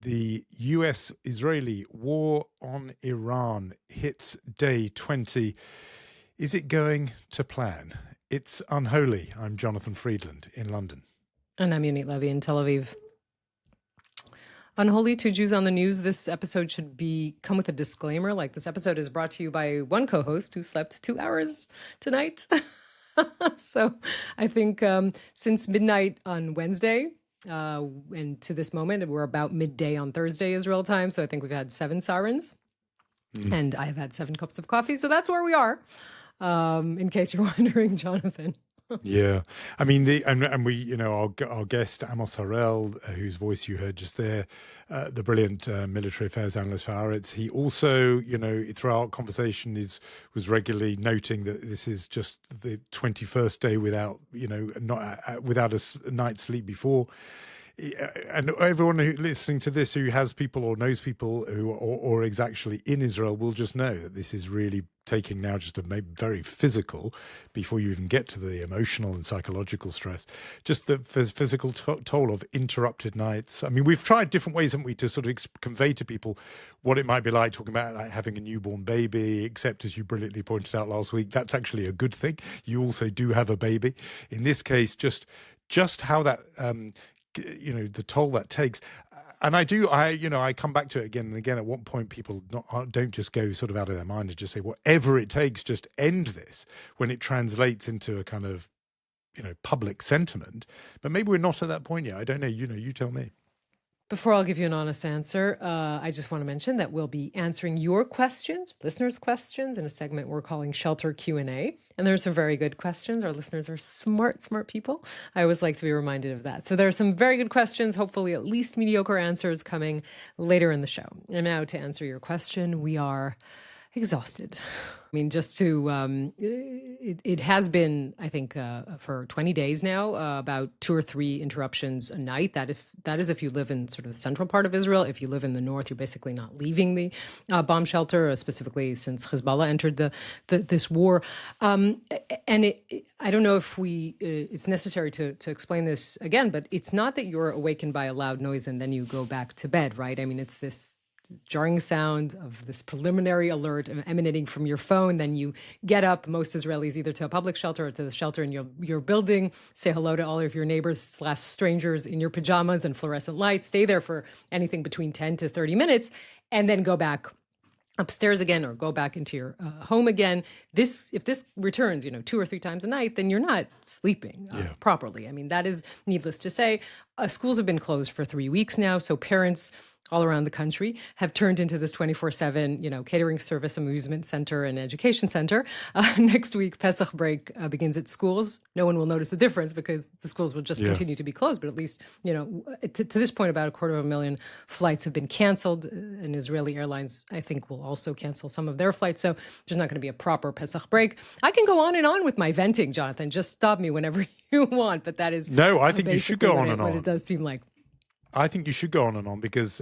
The US-Israeli war on Iran hits day 20. Is it going to plan? It's Unholy. I'm Jonathan Freedland in London. And I'm Yonit Levi in Tel Aviv. Unholy, two Jews on the news. This episode should come with a disclaimer. Like, this episode is brought to you by one co-host who slept 2 hours tonight. So I think since midnight on Wednesday, and to this moment, we're about midday on Thursday, Israel time. So I think we've had 7 sirens, and I have had 7 cups of coffee. So that's where we are, in case you're wondering, Jonathan. Yeah, I mean, and we, our guest Amos Harel, whose voice you heard just there, the brilliant military affairs analyst for Haaretz. He also, throughout conversation was regularly noting that this is just the 21st day without, without a night's sleep before. And everyone who listening to this who has people or knows people who or is actually in Israel will just know that this is really taking now just a very physical, before you even get to the emotional and psychological stress, just the physical toll of interrupted nights. I mean, we've tried different ways, haven't we, to sort of convey to people what it might be like, talking about like having a newborn baby, except as you brilliantly pointed out last week, that's actually a good thing. You also do have a baby. In this case, just how that the toll that takes. And I come back to it again and again. At one point, people don't just go sort of out of their mind and just say, whatever it takes, just end this, when it translates into a kind of, public sentiment. But maybe we're not at that point yet. I don't know. You tell me. Before I'll give you an honest answer, I just want to mention that we'll be answering your questions, listeners' questions, in a segment we're calling Shelter Q&A. And there are some very good questions. Our listeners are smart people. I always like to be reminded of that. So there are some very good questions, hopefully at least mediocre answers coming later in the show. And now to answer your question, we are exhausted. I mean, just to, it has been, I think, for 20 days now, about 2 or 3 interruptions a night. That is if you live in sort of the central part of Israel. If you live in the north, you're basically not leaving the bomb shelter, specifically since Hezbollah entered this war. And I don't know if it's necessary to explain this again, but it's not that you're awakened by a loud noise and then you go back to bed, right? I mean, it's this jarring sound of this preliminary alert emanating from your phone. Then you get up, most Israelis, either to a public shelter or to the shelter in your building, say hello to all of your neighbors / strangers in your pajamas and fluorescent lights, stay there for anything between 10 to 30 minutes, and then go back upstairs again or go back into your home again. If this returns, 2 or 3 times a night, then you're not sleeping properly. I mean, that is needless to say. Schools have been closed for 3 weeks now, so parents all around the country have turned into this 24/7, catering service, amusement center, and education center. Next week, Pesach break begins at schools. No one will notice a difference because the schools will just continue to be closed. But at least, to this point, about 250,000 flights have been canceled. And Israeli airlines, I think, will also cancel some of their flights. So there's not going to be a proper Pesach break. I can go on and on with my venting, Jonathan. Just stop me whenever you want. But that is I think you should go on and on. What it does seem like. I think you should go on and on because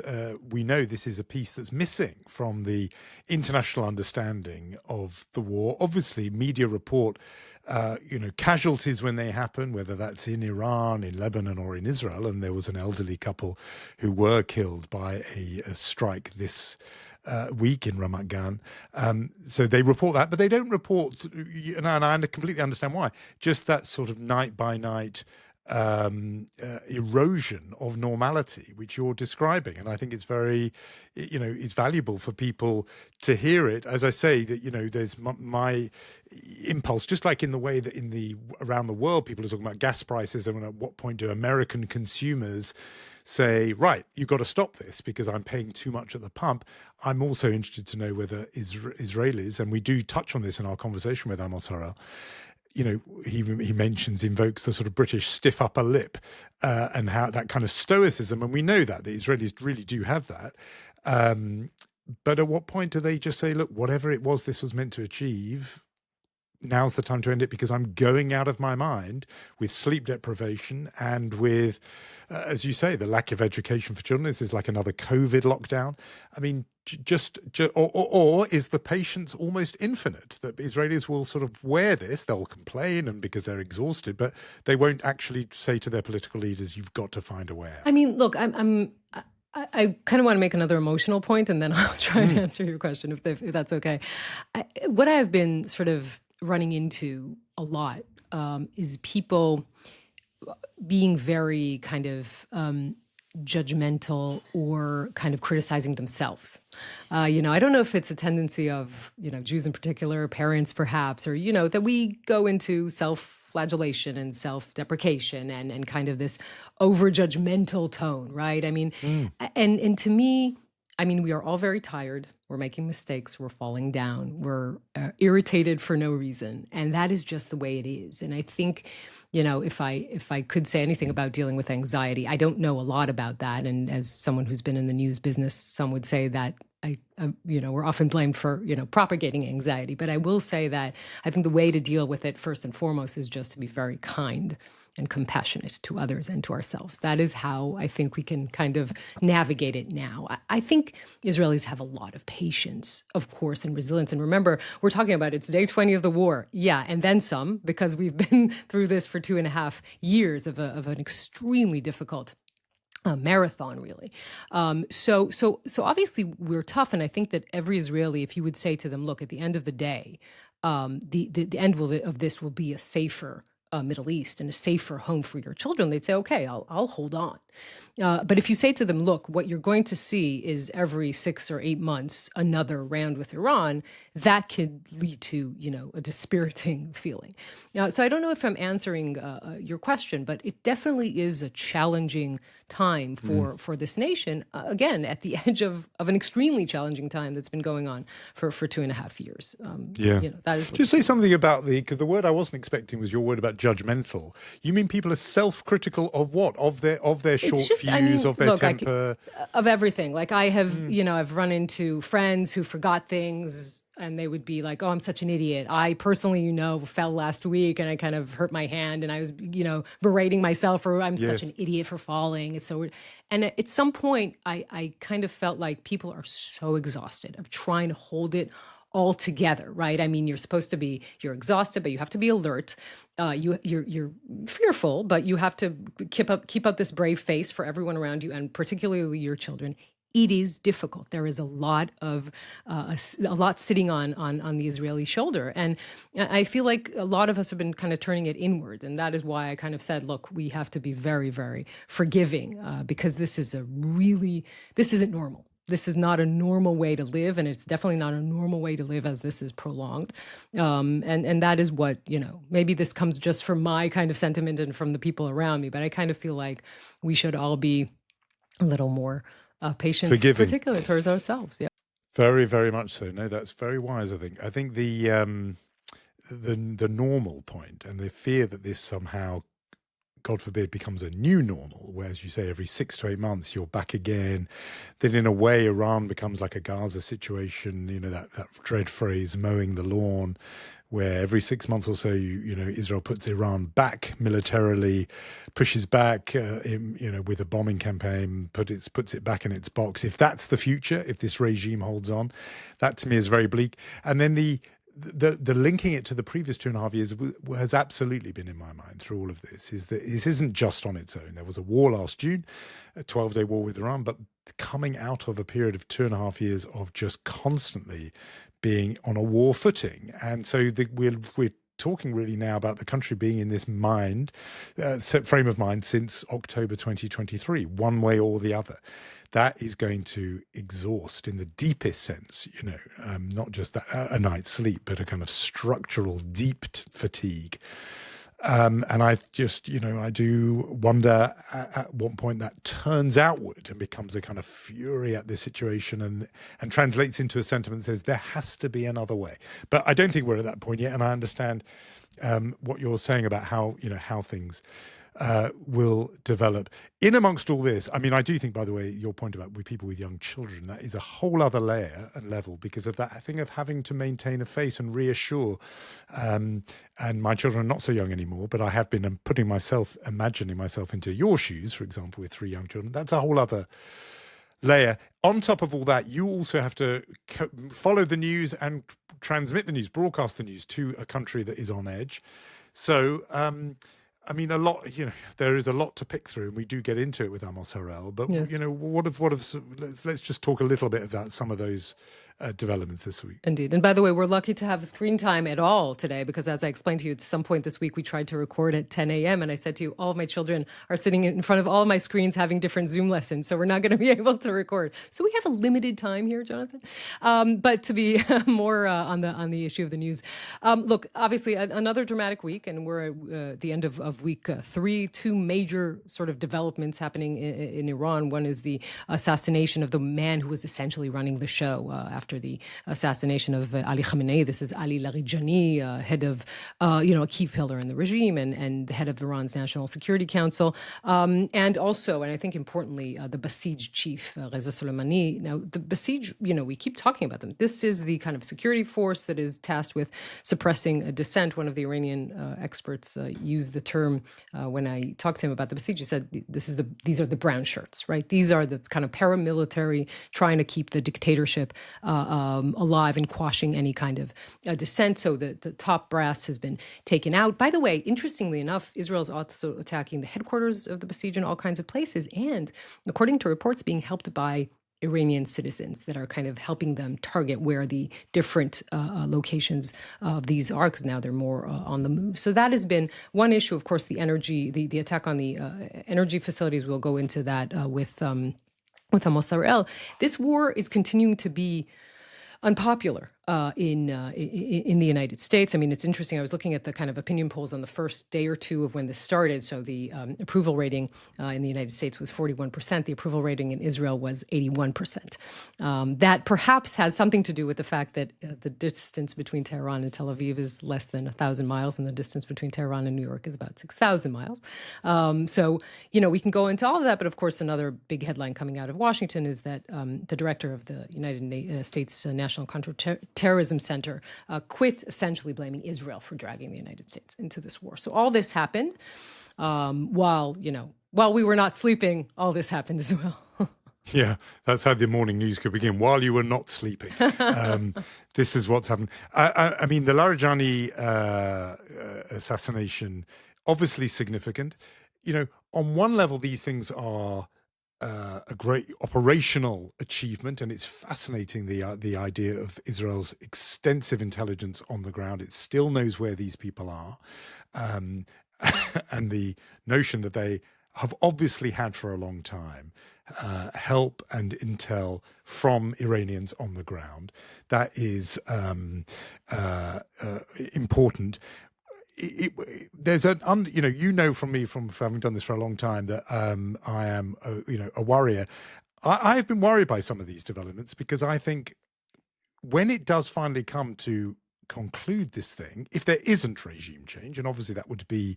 we know this is a piece that's missing from the international understanding of the war. Obviously, media report, casualties when they happen, whether that's in Iran, in Lebanon, or in Israel. And there was an elderly couple who were killed by a strike this week in Ramat Gan. So they report that, but they don't report, and I completely understand why, just that sort of night by night erosion of normality, which you're describing. And I think it's very, it's valuable for people to hear it. As I say, that, there's my impulse, just like in the way that around the world, people are talking about gas prices. And at what point do American consumers say, right, you've got to stop this because I'm paying too much at the pump? I'm also interested to know whether Israelis, and we do touch on this in our conversation with Amos Harel, he invokes the sort of British stiff upper lip and how that kind of stoicism. And we know that the Israelis really do have that. But at what point do they just say, look, whatever it was this was meant to achieve, now's the time to end it because I'm going out of my mind with sleep deprivation and with, as you say, the lack of education for children. This is like another COVID lockdown. I mean, or is the patience almost infinite that Israelis will sort of wear this? They'll complain and because they're exhausted, but they won't actually say to their political leaders, "You've got to find a way out." I mean, look, I'm I kind of want to make another emotional point, and then I'll try and answer your question if that's okay. What I have been sort of running into a lot is people being very kind of judgmental or kind of criticizing themselves. I don't know if it's a tendency of, Jews in particular, parents perhaps, or, that we go into self-flagellation and self-deprecation and kind of this over-judgmental tone, right? I mean, and to me, we are all very tired. We're making mistakes. We're falling down. We're irritated for no reason. And that is just the way it is. And I think, if I could say anything about dealing with anxiety, I don't know a lot about that. And as someone who's been in the news business, some would say that we're often blamed for, propagating anxiety. But I will say that I think the way to deal with it, first and foremost, is just to be very kind and compassionate to others and to ourselves. That is how I think we can kind of navigate it now. I think Israelis have a lot of patience, of course, and resilience. And remember, we're talking about it's day 20 of the war. Yeah, and then some, because we've been through this for 2.5 years of an extremely difficult marathon, really. So obviously we're tough. And I think that every Israeli, if you would say to them, look, at the end of the day, the end of this will be a safer Middle East and a safer home for your children, they'd say, okay, I'll hold on. But if you say to them, look, what you're going to see is every 6 or 8 months, another round with Iran, that could lead to, a dispiriting feeling. So I don't know if I'm answering your question, but it definitely is a challenging time for this nation, again, at the edge of an extremely challenging time that's been going on for 2.5 years. That is Just say something about because the word I wasn't expecting was your word about judgmental. You mean people are self-critical of what? Of their short views, of their temper? Of everything. Like I have, I've run into friends who forgot things and they would be like, oh, I'm such an idiot. I personally, fell last week and I kind of hurt my hand and I was, berating myself for I'm such an idiot for falling. It's so weird. And at some point, I kind of felt like people are so exhausted of trying to hold it all together, right? You're supposed to be, you're exhausted, but you have to be alert. You're fearful, but you have to keep up this brave face for everyone around you, and particularly your children. It is difficult. There is a lot sitting on the Israeli shoulder. And I feel like a lot of us have been kind of turning it inward. And that is why I kind of said, look, we have to be very, very forgiving because this isn't normal. This is not a normal way to live, and it's definitely not a normal way to live as this is prolonged. And that is what, maybe this comes just from my kind of sentiment and from the people around me, but I kind of feel like we should all be a little more patient, forgiving, particularly towards ourselves. Yeah. Very, very much so. No, that's very wise, I think. I think the normal point and the fear that this somehow, God forbid, becomes a new normal, where, as you say, every 6 to 8 months you're back again. Then in a way, Iran becomes like a Gaza situation, that dread phrase, mowing the lawn, where every 6 months or so, Israel puts Iran back militarily, pushes back, with a bombing campaign, puts it back in its box. If that's the future, if this regime holds on, that to me is very bleak. And then the linking it to the previous 2.5 years has absolutely been in my mind through all of this, is that this isn't just on its own. There was a war last June, a 12-day war with Iran, but coming out of a period of 2.5 years of just constantly being on a war footing. And so we're talking really now about the country being in this frame of mind since October 2023, one way or the other. That is going to exhaust in the deepest sense, not just a night's sleep, but a kind of structural, deep fatigue. And I just, I do wonder at what point that turns outward and becomes a kind of fury at this situation and translates into a sentiment that says there has to be another way. But I don't think we're at that point yet. And I understand what you're saying about how things will develop. In amongst all this, I do think, by the way, your point about people with young children, that is a whole other layer and level because of that thing of having to maintain a face and reassure. And my children are not so young anymore, but I have been imagining myself into your shoes, for example, with 3 young children. That's a whole other layer. On top of all that, you also have to follow the news and transmit the news, broadcast the news to a country that is on edge. So, I mean, a lot. There is a lot to pick through, and we do get into it with Amos Harel. But Yes. let's just talk a little bit about some of those developments this week. Indeed. And by the way, we're lucky to have screen time at all today because, as I explained to you, at some point this week, we tried to record at 10 a.m. And I said to you, all of my children are sitting in front of all of my screens having different Zoom lessons. So we're not going to be able to record. So we have a limited time here, Jonathan. But to be more on the issue of the news, look, obviously, another dramatic week. And we're at the end of week 3. 2 major sort of developments happening in Iran. One is the assassination of the man who was essentially running the show after the assassination of Ali Khamenei. This is Ali Larijani, head of, a key pillar in the regime and the head of Iran's National Security Council. And also, and I think importantly, the Basij chief, Reza Soleimani. Now, the Basij, we keep talking about them. This is the kind of security force that is tasked with suppressing dissent. One of the Iranian experts used the term when I talked to him about the Basij. He said, these are the brown shirts, right? These are the kind of paramilitary trying to keep the dictatorship alive and quashing any kind of dissent. So the top brass has been taken out. By the way, interestingly enough, Israel is also attacking the headquarters of the Basij in all kinds of places. And according to reports, being helped by Iranian citizens that are kind of helping them target where the different locations of these are, because now they're more on the move. So that has been one issue. Of course, the energy, the attack on the energy facilities, we'll go into that with Amos Harel. This war is continuing to be unpopular in the United States. I mean, it's interesting. I was looking at the kind of opinion polls on the first day or two of when this started. So the approval rating in the United States was 41%. The approval rating in Israel was 81%. That perhaps has something to do with the fact that the distance between Tehran and Tel Aviv is less than 1,000 miles, and the distance between Tehran and New York is about 6,000 miles. So, we can go into all of that. But of course, another big headline coming out of Washington is that the director of the United States National Counterterrorism Center quit, essentially blaming Israel for dragging the United States into this war. So all this happened while we were not sleeping. All this happened as well. Yeah, that's how the morning news could begin. While you were not sleeping, this is what's happened. I mean, the Larijani assassination, obviously significant. On one level, these things are a great operational achievement, and it's fascinating the idea of Israel's extensive intelligence on the ground. It still knows where these people are, and the notion that they have obviously had for a long time help and intel from Iranians on the ground. That is important. There's from me from having done this for a long time that I am a worrier. I've been worried by some of these developments because I think when it does finally come to conclude this thing, if there isn't regime change, and obviously that would be,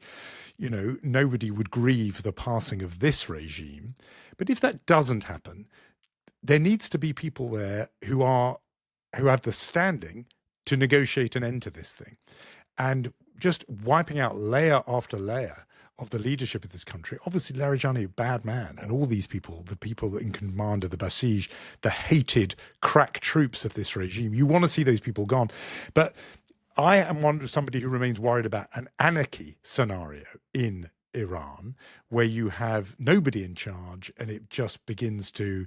nobody would grieve the passing of this regime, but if that doesn't happen, there needs to be people there who have the standing to negotiate an end to this thing. And just wiping out layer after layer of the leadership of this country. Obviously, Larijani, a bad man, and all these people, the people in command of the Basij, the hated crack troops of this regime, you want to see those people gone. But I am somebody who remains worried about an anarchy scenario in Iran, where you have nobody in charge, and it just begins to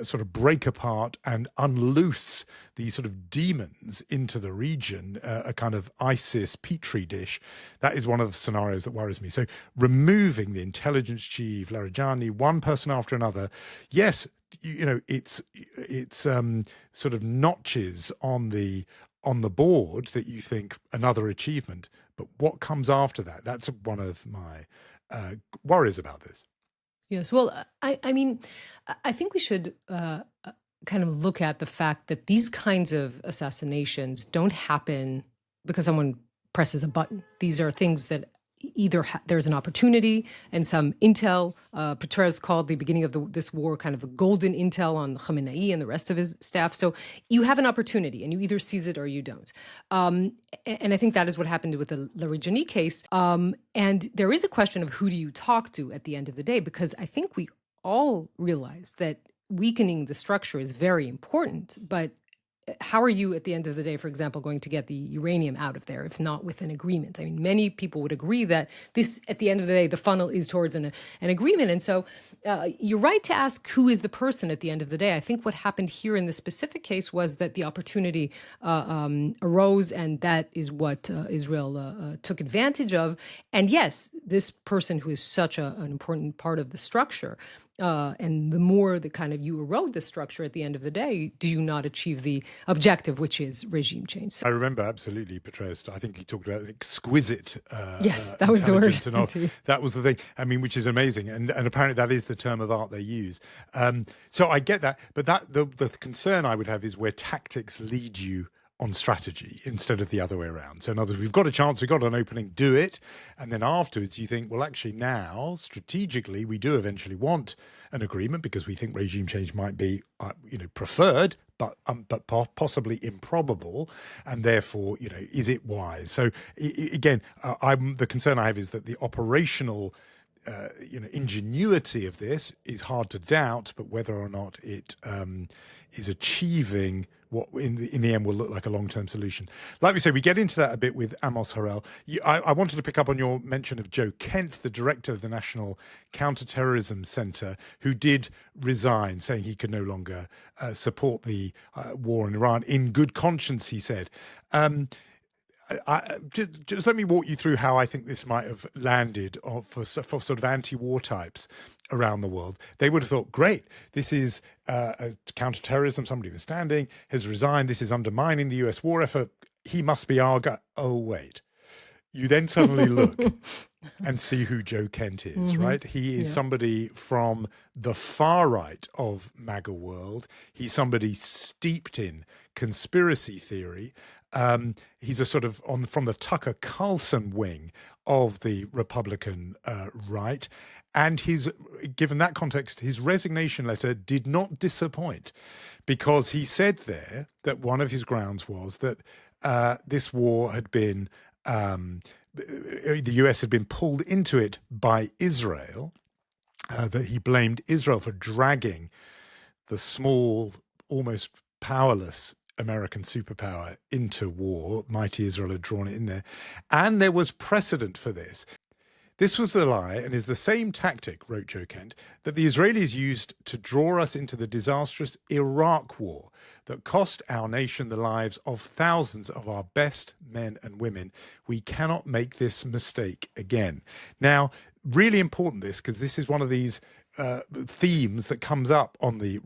sort of break apart and unloose these sort of demons into the region, a kind of ISIS petri dish. That is one of the scenarios that worries me. So removing the intelligence chief, Larijani, one person after another, yes, it's sort of notches on the board that you think another achievement, but what comes after that? That's one of my worries about this. Yes. Well, I mean, I think we should kind of look at the fact that these kinds of assassinations don't happen because someone presses a button. These are things that either there's an opportunity and some intel. Petraeus called the beginning of this war kind of a golden intel on Khamenei and the rest of his staff. So you have an opportunity and you either seize it or you don't. And I think that is what happened with the Larijani case. And there is a question of who do you talk to at the end of the day, because I think we all realize that weakening the structure is very important, but how are you at the end of the day, for example, going to get the uranium out of there if not with an agreement? I mean, many people would agree that this, at the end of the day, the funnel is towards an agreement. And so you're right to ask who is the person at the end of the day. I think what happened here in this specific case was that the opportunity arose, and that is what Israel took advantage of. And yes, this person who is such an important part of the structure, and the more that kind of you erode the structure at the end of the day, do you not achieve the objective, which is regime change? So, I remember absolutely, Petraeus. I think he talked about exquisite. Yes, that was the word. That was the thing. I mean, which is amazing, and apparently that is the term of art they use. So I get that, but the concern I would have is where tactics lead you on strategy instead of the other way around. So in other words, we've got a chance, we've got an opening, do it. And then afterwards you think, well, actually now strategically, we do eventually want an agreement because we think regime change might be, preferred, but possibly improbable. And therefore, is it wise? So again, the concern I have is that the operational ingenuity of this is hard to doubt, but whether or not it is achieving what in the end will look like a long-term solution. Like we say, we get into that a bit with Amos Harel. I wanted to pick up on your mention of Joe Kent, the director of the National Counterterrorism Center, who did resign, saying he could no longer support the war in Iran. In good conscience, he said. Just let me walk you through how I think this might have landed for sort of anti-war types around the world. They would have thought, great, this is counterterrorism, somebody was standing, has resigned, this is undermining the US war effort, he must be our guy. Oh, wait. You then suddenly look and see who Joe Kent is, right? He is somebody from the far right of MAGA world. He's somebody steeped in conspiracy theory. He's a sort of from the Tucker Carlson wing of the Republican right. And given that context, his resignation letter did not disappoint, because he said there that one of his grounds was that this war had been, the US had been pulled into it by Israel, that he blamed Israel for dragging the small, almost powerless American superpower into war. Mighty Israel had drawn it in there. And there was precedent for this. This was the lie and is the same tactic, wrote Joe Kent, that the Israelis used to draw us into the disastrous Iraq war that cost our nation the lives of thousands of our best men and women. We cannot make this mistake again. Now, really important this, because this is one of these themes that comes up on the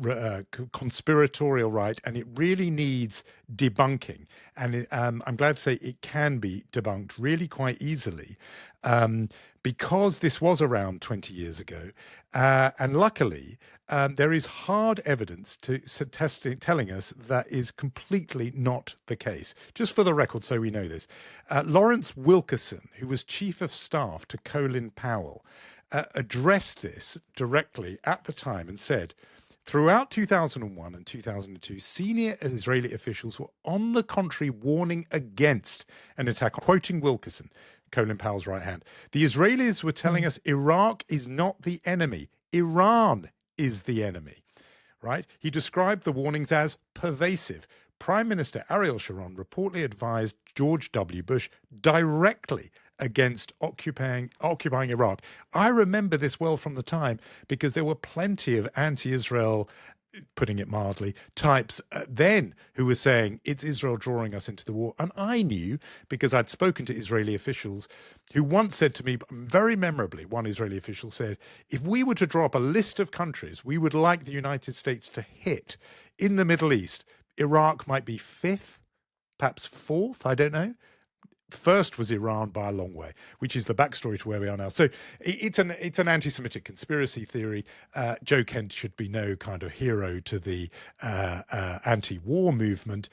conspiratorial right, and it really needs debunking. And I'm glad to say it can be debunked really quite easily, because this was around 20 years ago. And luckily, there is hard evidence telling us that is completely not the case. Just for the record, so we know this, Lawrence Wilkerson, who was chief of staff to Colin Powell, addressed this directly at the time and said, throughout 2001 and 2002, senior Israeli officials were on the contrary warning against an attack. Quoting Wilkerson, Colin Powell's right hand, the Israelis were telling us Iraq is not the enemy, Iran is the enemy, right? He described the warnings as pervasive. Prime Minister Ariel Sharon reportedly advised George W. Bush directly against occupying Iraq. I remember this well from the time, because there were plenty of anti-Israel, putting it mildly, types then who were saying it's Israel drawing us into the war. And I knew, because I'd spoken to Israeli officials who once said to me, very memorably, one Israeli official said, if we were to draw up a list of countries we would like the United States to hit in the Middle East, Iraq might be fifth, perhaps fourth, I don't know. First was Iran by a long way, which is the backstory to where we are now. So it's an anti-Semitic conspiracy theory. Joe Kent should be no kind of hero to the anti-war movement.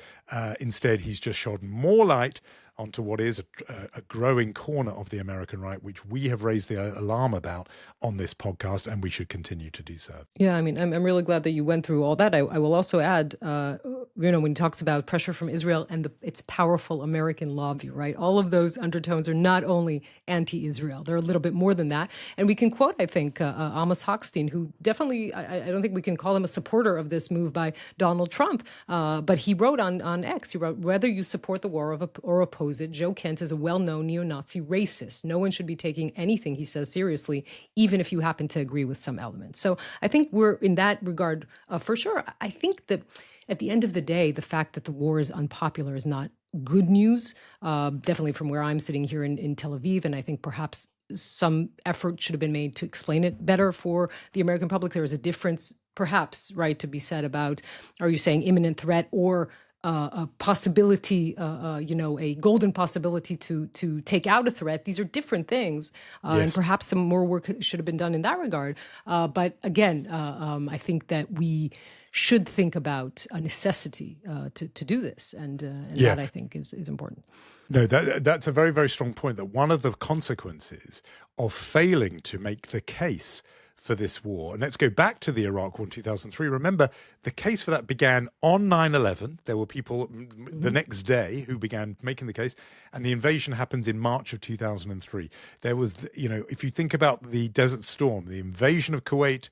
Instead, he's just shone more light onto what is a growing corner of the American right, which we have raised the alarm about on this podcast, and we should continue to do so. Yeah, I mean, I'm really glad that you went through all that. I will also add, when he talks about pressure from Israel and its powerful American lobby, right? All of those undertones are not only anti-Israel; they're a little bit more than that. And we can quote, I think, Amos Hochstein, who definitely, I don't think we can call him a supporter of this move by Donald Trump, but he wrote on X, he wrote, whether you support the war or oppose it, Joe Kent is a well-known neo-Nazi racist. No one should be taking anything he says seriously, even if you happen to agree with some elements. So I think we're in that regard, for sure. I think that at the end of the day, the fact that the war is unpopular is not good news, definitely from where I'm sitting here in Tel Aviv. And I think perhaps some effort should have been made to explain it better for the American public. There is a difference, perhaps, right, to be said about, are you saying imminent threat or a possibility, a golden possibility to take out a threat. These are different things, Yes. and perhaps some more work should have been done in that regard. But again, I think that we should think about a necessity to do this, and Yeah. that I think is important. No, that's a very, very strong point, that one of the consequences of failing to make the case for this war, and let's go back to the Iraq War in 2003. Remember, the case for that began on 9/11. There were people the next day who began making the case, and the invasion happens in March of 2003. There was, if you think about the Desert Storm, the invasion of Kuwait,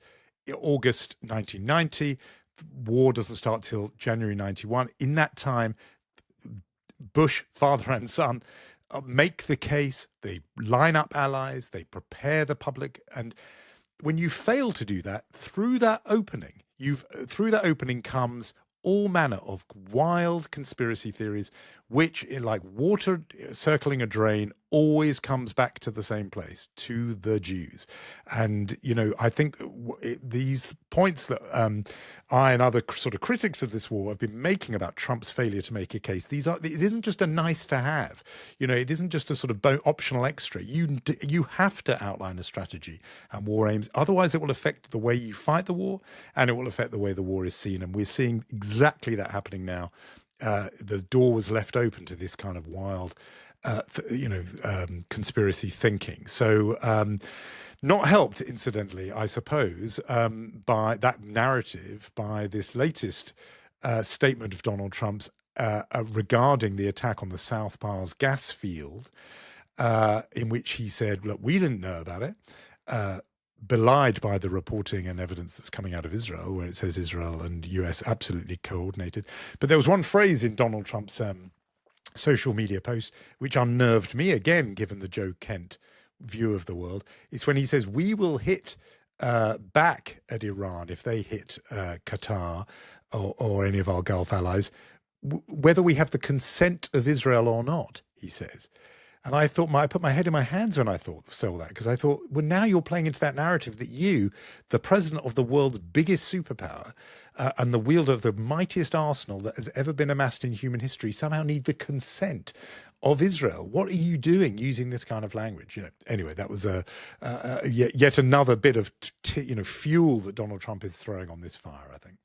August 1990, war doesn't start till January 91. In that time, Bush, father and son, make the case, they line up allies, they prepare the public, and when you fail to do that, through that opening comes all manner of wild conspiracy theories, which, like water circling a drain, always comes back to the same place, to the Jews. And, I think these points that I and other sort of critics of this war have been making about Trump's failure to make a case, it isn't just a nice to have. It isn't just a sort of optional extra. You have to outline a strategy and war aims. Otherwise, it will affect the way you fight the war, and it will affect the way the war is seen. And we're seeing exactly that happening now. The door was left open to this kind of wild, conspiracy thinking. So, not helped, incidentally, I suppose, by that narrative, by this latest statement of Donald Trump's regarding the attack on the South Pars gas field, in which he said, look, we didn't know about it. Belied by the reporting and evidence that's coming out of Israel, where it says Israel and US absolutely coordinated. But there was one phrase in Donald Trump's social media post which unnerved me, again, given the Joe Kent view of the world. It's when he says, we will hit back at Iran if they hit Qatar or any of our Gulf allies, whether we have the consent of Israel or not, he says. And I thought, I put my head in my hands when I saw that, because I thought, well, now you're playing into that narrative that you, the president of the world's biggest superpower and the wielder of the mightiest arsenal that has ever been amassed in human history, somehow need the consent of Israel. What are you doing using this kind of language? Anyway, that was yet another bit of fuel that Donald Trump is throwing on this fire, I think.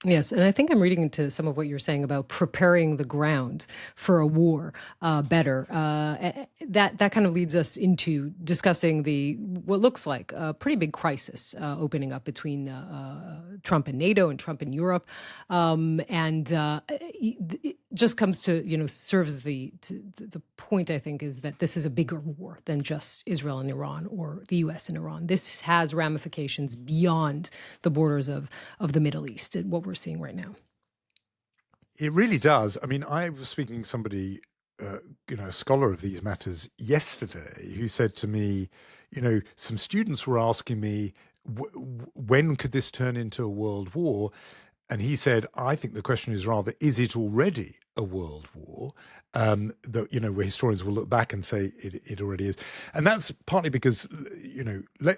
Yes, and I think I'm reading into some of what you're saying about preparing the ground for a war better. That kind of leads us into discussing what looks like a pretty big crisis opening up between Trump and NATO and Trump and Europe, and it just comes to serves the point, I think, is that this is a bigger war than just Israel and Iran or the U.S. and Iran. This has ramifications beyond the borders of the Middle East. What we're seeing right now. It really does. I mean, I was speaking to somebody, a scholar of these matters yesterday, who said to me, some students were asking me, when could this turn into a world war? And he said, I think the question is rather, is it already a world war? Where historians will look back and say it already is. And that's partly because,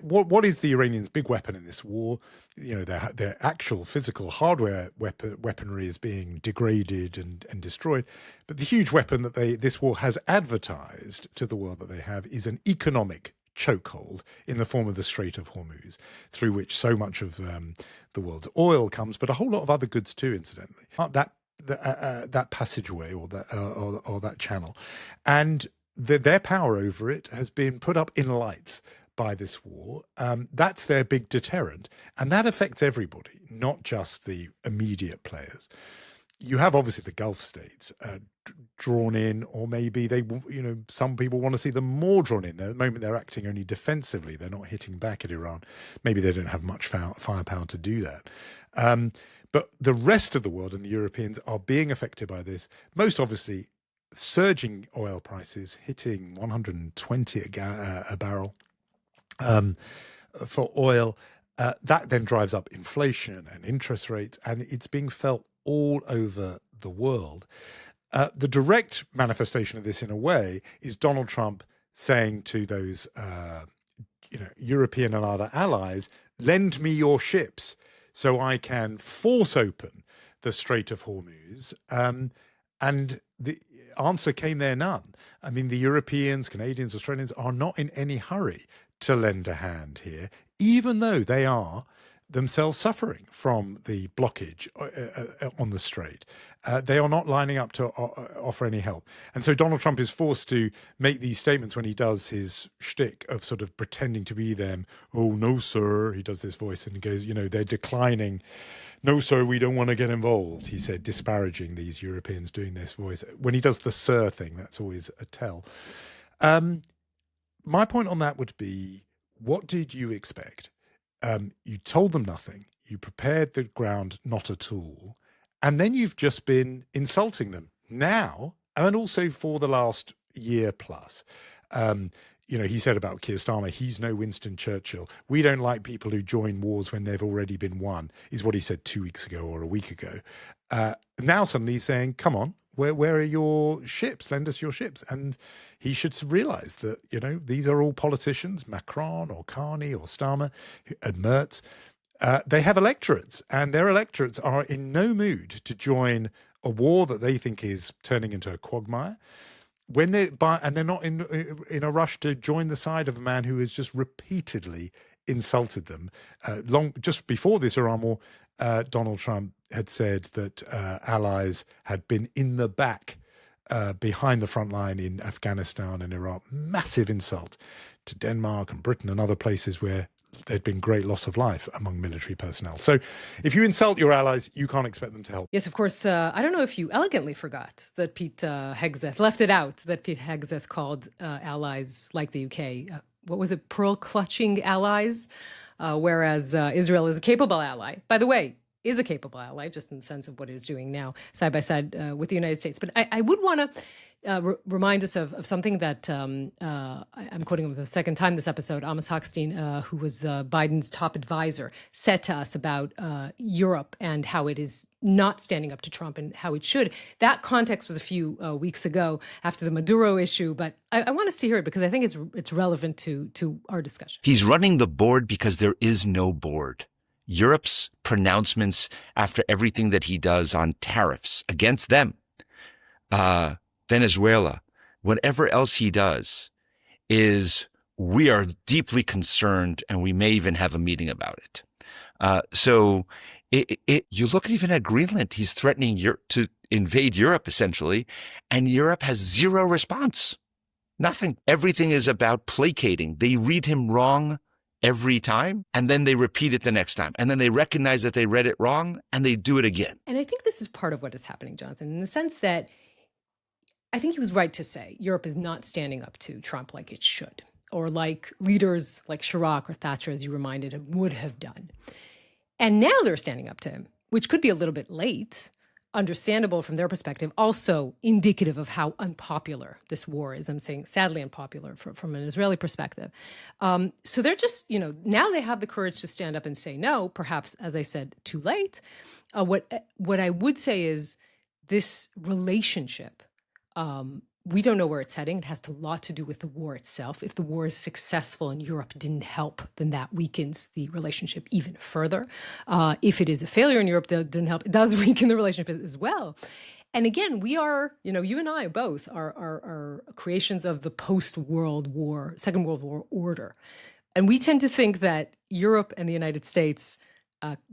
what is the Iranians' big weapon in this war? Their actual physical hardware weaponry is being degraded and destroyed. But the huge weapon that this war has advertised to the world that they have is an economic chokehold in the form of the Strait of Hormuz, through which so much of the world's oil comes, but a whole lot of other goods too, incidentally. That that passageway or that channel, and their power over it has been put up in lights by this war. That's their big deterrent, and that affects everybody, not just the immediate players. You have obviously the Gulf states drawn in, or maybe some people want to see them more drawn in. At the moment, they're acting only defensively; they're not hitting back at Iran. Maybe they don't have much firepower to do that. But the rest of the world and the Europeans are being affected by this. Most obviously, surging oil prices hitting 120 a barrel for oil. That then drives up inflation and interest rates, and it's being felt all over the world. The direct manifestation of this, in a way, is Donald Trump saying to those European and other allies, lend me your ships so I can force open the Strait of Hormuz. And the answer came there none. I mean, the Europeans, Canadians, Australians are not in any hurry to lend a hand here, even though they are themselves suffering from the blockage on the strait. They are not lining up to offer any help. And so Donald Trump is forced to make these statements when he does his shtick of sort of pretending to be them. Oh, no, sir. He does this voice and he goes, they're declining. No, sir, we don't want to get involved, he said, disparaging these Europeans doing this voice. When he does the sir thing, that's always a tell. My point on that would be, what did you expect? You told them nothing. You prepared the ground not at all. And then you've just been insulting them now, and also for the last year plus. He said about Keir Starmer, he's no Winston Churchill. We don't like people who join wars when they've already been won, is what he said 2 weeks ago or a week ago. Now suddenly he's saying, come on, where are your ships? Lend us your ships. And he should realize that, these are all politicians, Macron or Carney or Starmer and Merz. They have electorates, and their electorates are in no mood to join a war that they think is turning into a quagmire. And they're not in a rush to join the side of a man who has just repeatedly insulted them. Just before this Iran war, Donald Trump had said that allies had been in the back, behind the front line in Afghanistan and Iraq. Massive insult to Denmark and Britain and other places where there'd been great loss of life among military personnel. So if you insult your allies, you can't expect them to help. Yes, of course. I don't know if you elegantly forgot that Pete Hegseth left it out, that Pete Hegseth called allies like the UK, what was it, pearl-clutching allies, whereas Israel is a capable ally. By the way, is a capable ally, just in the sense of what it is doing now, side by side with the United States. But I would want to remind us of something that I'm quoting him for the second time this episode. Amos Harel, who was Biden's top advisor, said to us about Europe and how it is not standing up to Trump and how it should. That context was a few weeks ago after the Maduro issue, but I want us to hear it because I think it's relevant to our discussion. He's running the board because there is no board. Europe's pronouncements after everything that he does on tariffs against them, Venezuela, whatever else he does, is we are deeply concerned and we may even have a meeting about it. So you look even at Greenland, he's threatening to invade Europe essentially, and Europe has zero response. Nothing. Everything is about placating. They read him wrong every time, and then they repeat it the next time. And then they recognize that they read it wrong, and they do it again. And I think this is part of what is happening, Jonathan, in the sense that I think he was right to say Europe is not standing up to Trump like it should, or like leaders like Chirac or Thatcher, as you reminded him, would have done. And now they're standing up to him, which could be a little bit late, understandable from their perspective, also indicative of how unpopular this war is. I'm saying sadly unpopular from an Israeli perspective. So they're just, now they have the courage to stand up and say no, perhaps, as I said, too late. What I would say is this relationship, we don't know where it's heading. It has a lot to do with the war itself. If the war is successful and Europe didn't help, then that weakens the relationship even further. If it is a failure and Europe didn't help, it does weaken the relationship as well. And again, we are, you and I both are creations of the post-World War, Second World War order. And we tend to think that Europe and the United States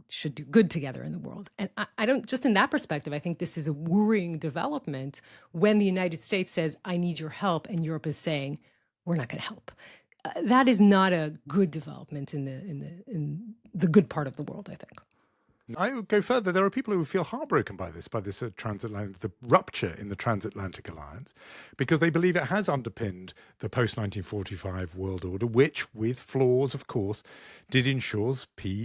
should do good together in the world. And I don't, just in that perspective, I think this is a worrying development when the United States says, I need your help, and Europe is saying, we're not going to help. That is not a good development in the good part of the world, I think. I would go further. There are people who feel heartbroken by this transatlantic, the rupture in the transatlantic alliance, because they believe it has underpinned the post-1945 world order, which, with flaws, of course, did ensure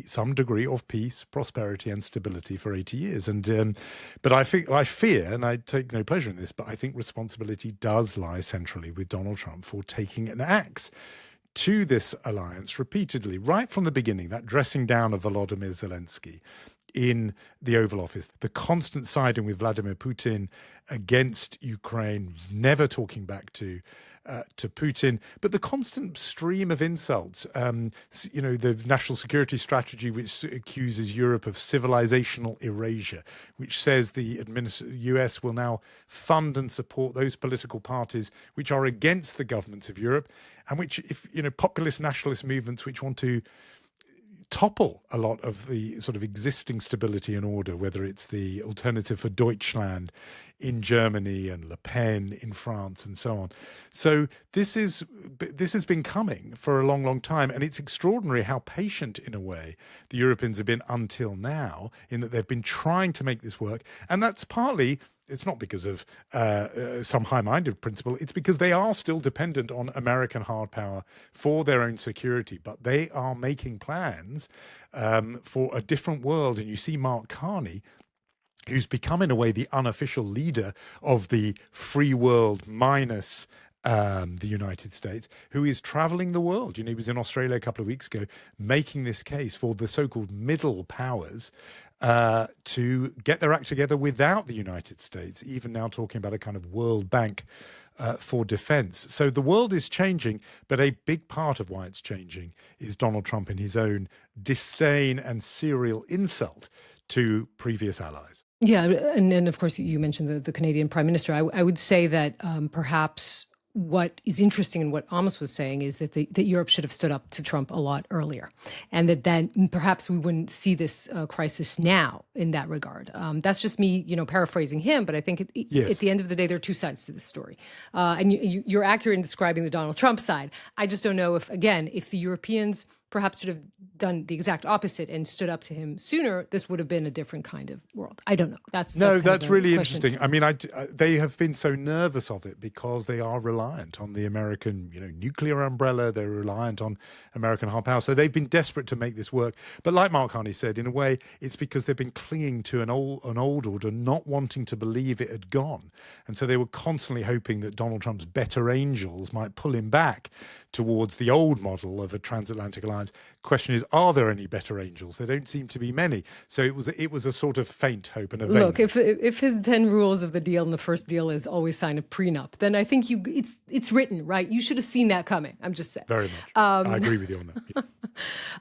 some degree of peace, prosperity, and stability for 80 years. And but I fear, and I take no pleasure in this, but I think responsibility does lie centrally with Donald Trump for taking an axe to this alliance repeatedly, right from the beginning, that dressing down of Volodymyr Zelensky in the Oval Office, the constant siding with Vladimir Putin against Ukraine, never talking back to Putin, but the constant stream of insults, the national security strategy, which accuses Europe of civilizational erasure, which says the US will now fund and support those political parties which are against the governments of Europe, and which, populist nationalist movements which want to topple a lot of the sort of existing stability and order, whether it's the Alternative for Deutschland in Germany and Le Pen in France and so on. So this has been coming for a long, long time. And it's extraordinary how patient, in a way, the Europeans have been until now, in that they've been trying to make this work. And that's partly, it's not because of some high-minded principle. It's because they are still dependent on American hard power for their own security. But they are making plans for a different world. And you see Mark Carney, who's become, in a way, the unofficial leader of the free world minus the United States, who is traveling the world. He was in Australia a couple of weeks ago, making this case for the so-called middle powers to get their act together without the United States, even now talking about a kind of World Bank for defense. So the world is changing, but a big part of why it's changing is Donald Trump and his own disdain and serial insult to previous allies. Yeah, and then, of course, you mentioned the Canadian Prime Minister. I would say that perhaps what is interesting in what Amos was saying is that that Europe should have stood up to Trump a lot earlier, and that then perhaps we wouldn't see this crisis now in that regard. That's just me, paraphrasing him, but I think Yes. At the end of the day, there are two sides to this story. And you're accurate in describing the Donald Trump side. I just don't know if the Europeans perhaps should have done the exact opposite and stood up to him sooner, this would have been a different kind of world. I don't know. That's really interesting. I mean, they have been so nervous of it because they are reliant on the American, nuclear umbrella. They're reliant on American hard power. So they've been desperate to make this work. But like Mark Carney said, in a way, it's because they've been clinging to an old order, not wanting to believe it had gone. And so they were constantly hoping that Donald Trump's better angels might pull him back towards the old model of a transatlantic alliance. Question is, are there any better angels? There don't seem to be many. So it was a sort of faint hope and a vain Look, if his 10 rules of the deal in the first deal is always sign a prenup, then I think it's written, right? You should have seen that coming. I'm just saying. Very much. I agree with you on that. Yeah.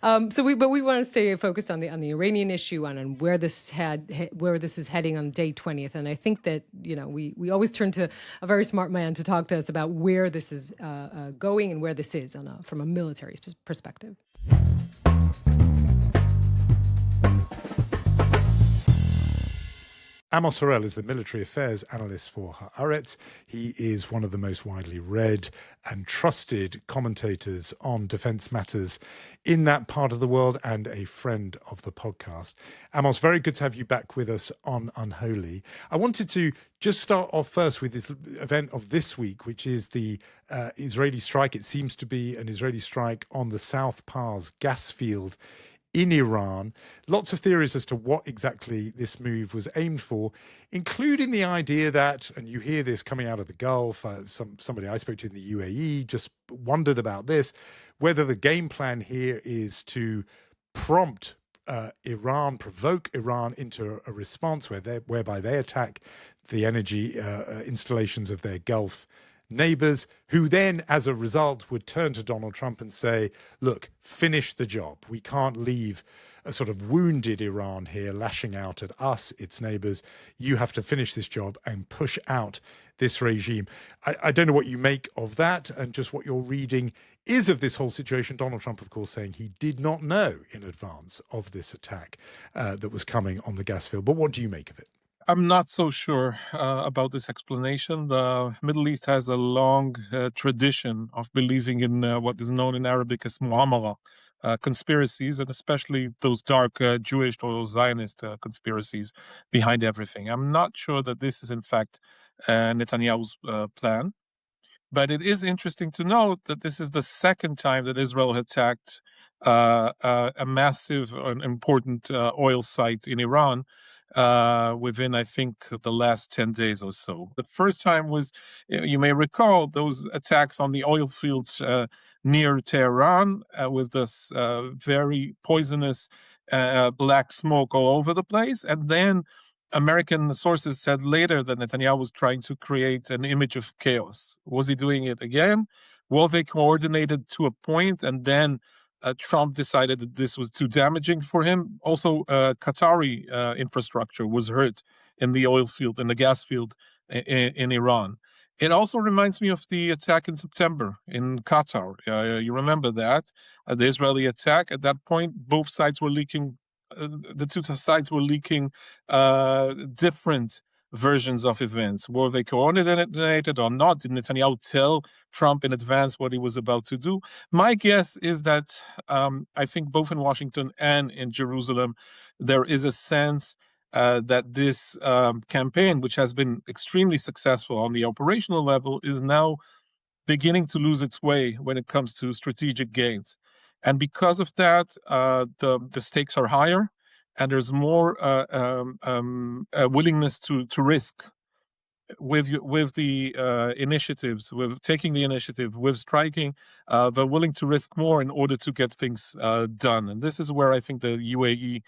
But we want to stay focused on the Iranian issue and on where this is heading on day 20th. And I think that we always turn to a very smart man to talk to us about where this is going and where this is from a military perspective. Amos Harel is the military affairs analyst for Haaretz. He is one of the most widely read and trusted commentators on defense matters in that part of the world and a friend of the podcast. Amos, very good to have you back with us on Unholy. I wanted to just start off first with this event of this week, which is the Israeli strike. It seems to be an Israeli strike on the South Pars gas field in Iran. Lots of theories as to what exactly this move was aimed for, including the idea that, and you hear this coming out of the Gulf, somebody I spoke to in the UAE just wondered about this, whether the game plan here is to provoke Iran into a response whereby they attack the energy installations of their Gulf neighbors, who then, as a result, would turn to Donald Trump and say, look, finish the job. We can't leave a sort of wounded Iran here lashing out at us, its neighbors. You have to finish this job and push out this regime. I don't know what you make of that and just what your reading is of this whole situation. Donald Trump, of course, saying he did not know in advance of this attack that was coming on the gas field. But what do you make of it? I'm not so sure about this explanation. The Middle East has a long tradition of believing in what is known in Arabic as mu'amara, conspiracies, and especially those dark Jewish or Zionist conspiracies behind everything. I'm not sure that this is, in fact, Netanyahu's plan. But it is interesting to note that this is the second time that Israel attacked a massive and important oil site in Iran within, I think, the last 10 days or so. The first time was, you may recall, those attacks on the oil fields near Tehran with this very poisonous black smoke all over the place. And then American sources said later that Netanyahu was trying to create an image of chaos. Was he doing it again? Well, they coordinated to a point, and then Trump decided that this was too damaging for him. Also, Qatari infrastructure was hurt in the oil field, in the gas field in Iran. It also reminds me of the attack in September in Qatar. You remember that? The Israeli attack. At that point, both sides were leaking. The two sides were leaking different versions of events. Were they coordinated or not? Did Netanyahu tell Trump in advance what he was about to do? My guess is that I think both in Washington and in Jerusalem, there is a sense that this campaign, which has been extremely successful on the operational level, is now beginning to lose its way when it comes to strategic gains. And because of that, the stakes are higher, and there's more willingness to risk with the initiatives, with taking the initiative, with striking. They're willing to risk more in order to get things done. And this is where I think the UAE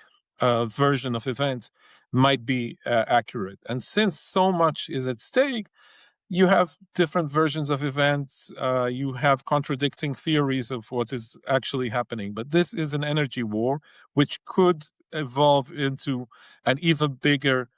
version of events might be accurate. And since so much is at stake, you have different versions of events. You have contradicting theories of what is actually happening. But this is an energy war, which could evolve into an even bigger